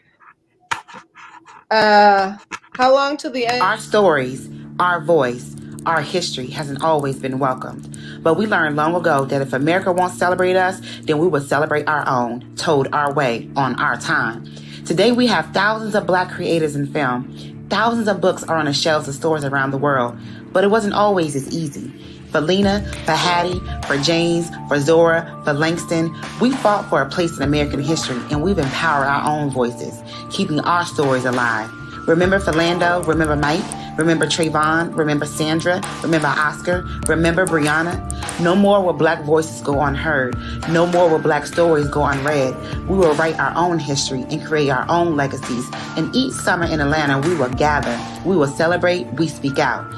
How long to the end? Our stories, our voice, our history hasn't always been welcomed. But we learned long ago that if America won't celebrate us, then we will celebrate our own, told our way, on our time. Today we have thousands of Black creators in film. Thousands of books are on the shelves of stores around the world. But it wasn't always as easy. For Lena, for Hattie, for James, for Zora, for Langston, we fought for a place in American history, and we've empowered our own voices, keeping our stories alive. Remember Philando, remember Mike, remember Trayvon, remember Sandra, remember Oscar, remember Brianna. No more will Black voices go unheard. No more will Black stories go unread. We will write our own history and create our own legacies. And each summer in Atlanta, we will gather, we will celebrate, we speak out.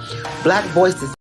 Black voices.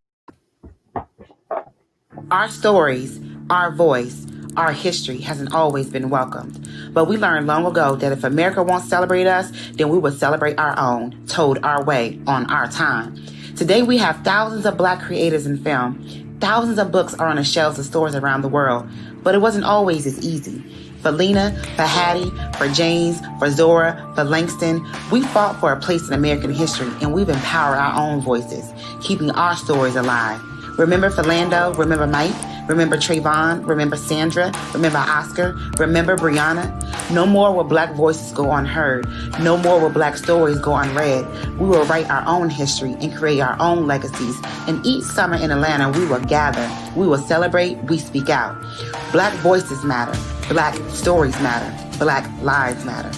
Our stories, our voice, our history hasn't always been welcomed. But we learned long ago that if America won't celebrate us, then we will celebrate our own, told our way on our time. Today we have thousands of Black creators in film. Thousands of books are on the shelves of stores around the world. But it wasn't always as easy. For Lena, for Hattie, for James, for Zora, for Langston, we fought for a place in American history, and we've empowered our own voices, keeping our stories alive. Remember Philando, remember Mike, remember Trayvon, remember Sandra, remember Oscar, remember Brianna. No more will Black voices go unheard. No more will Black stories go unread. We will write our own history and create our own legacies. And each summer in Atlanta, we will gather. We will celebrate. We speak out. Black voices matter. Black stories matter. Black lives matter.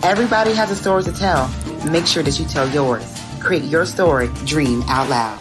Everybody has a story to tell. Make sure that you tell yours. Create your story. Dream out loud.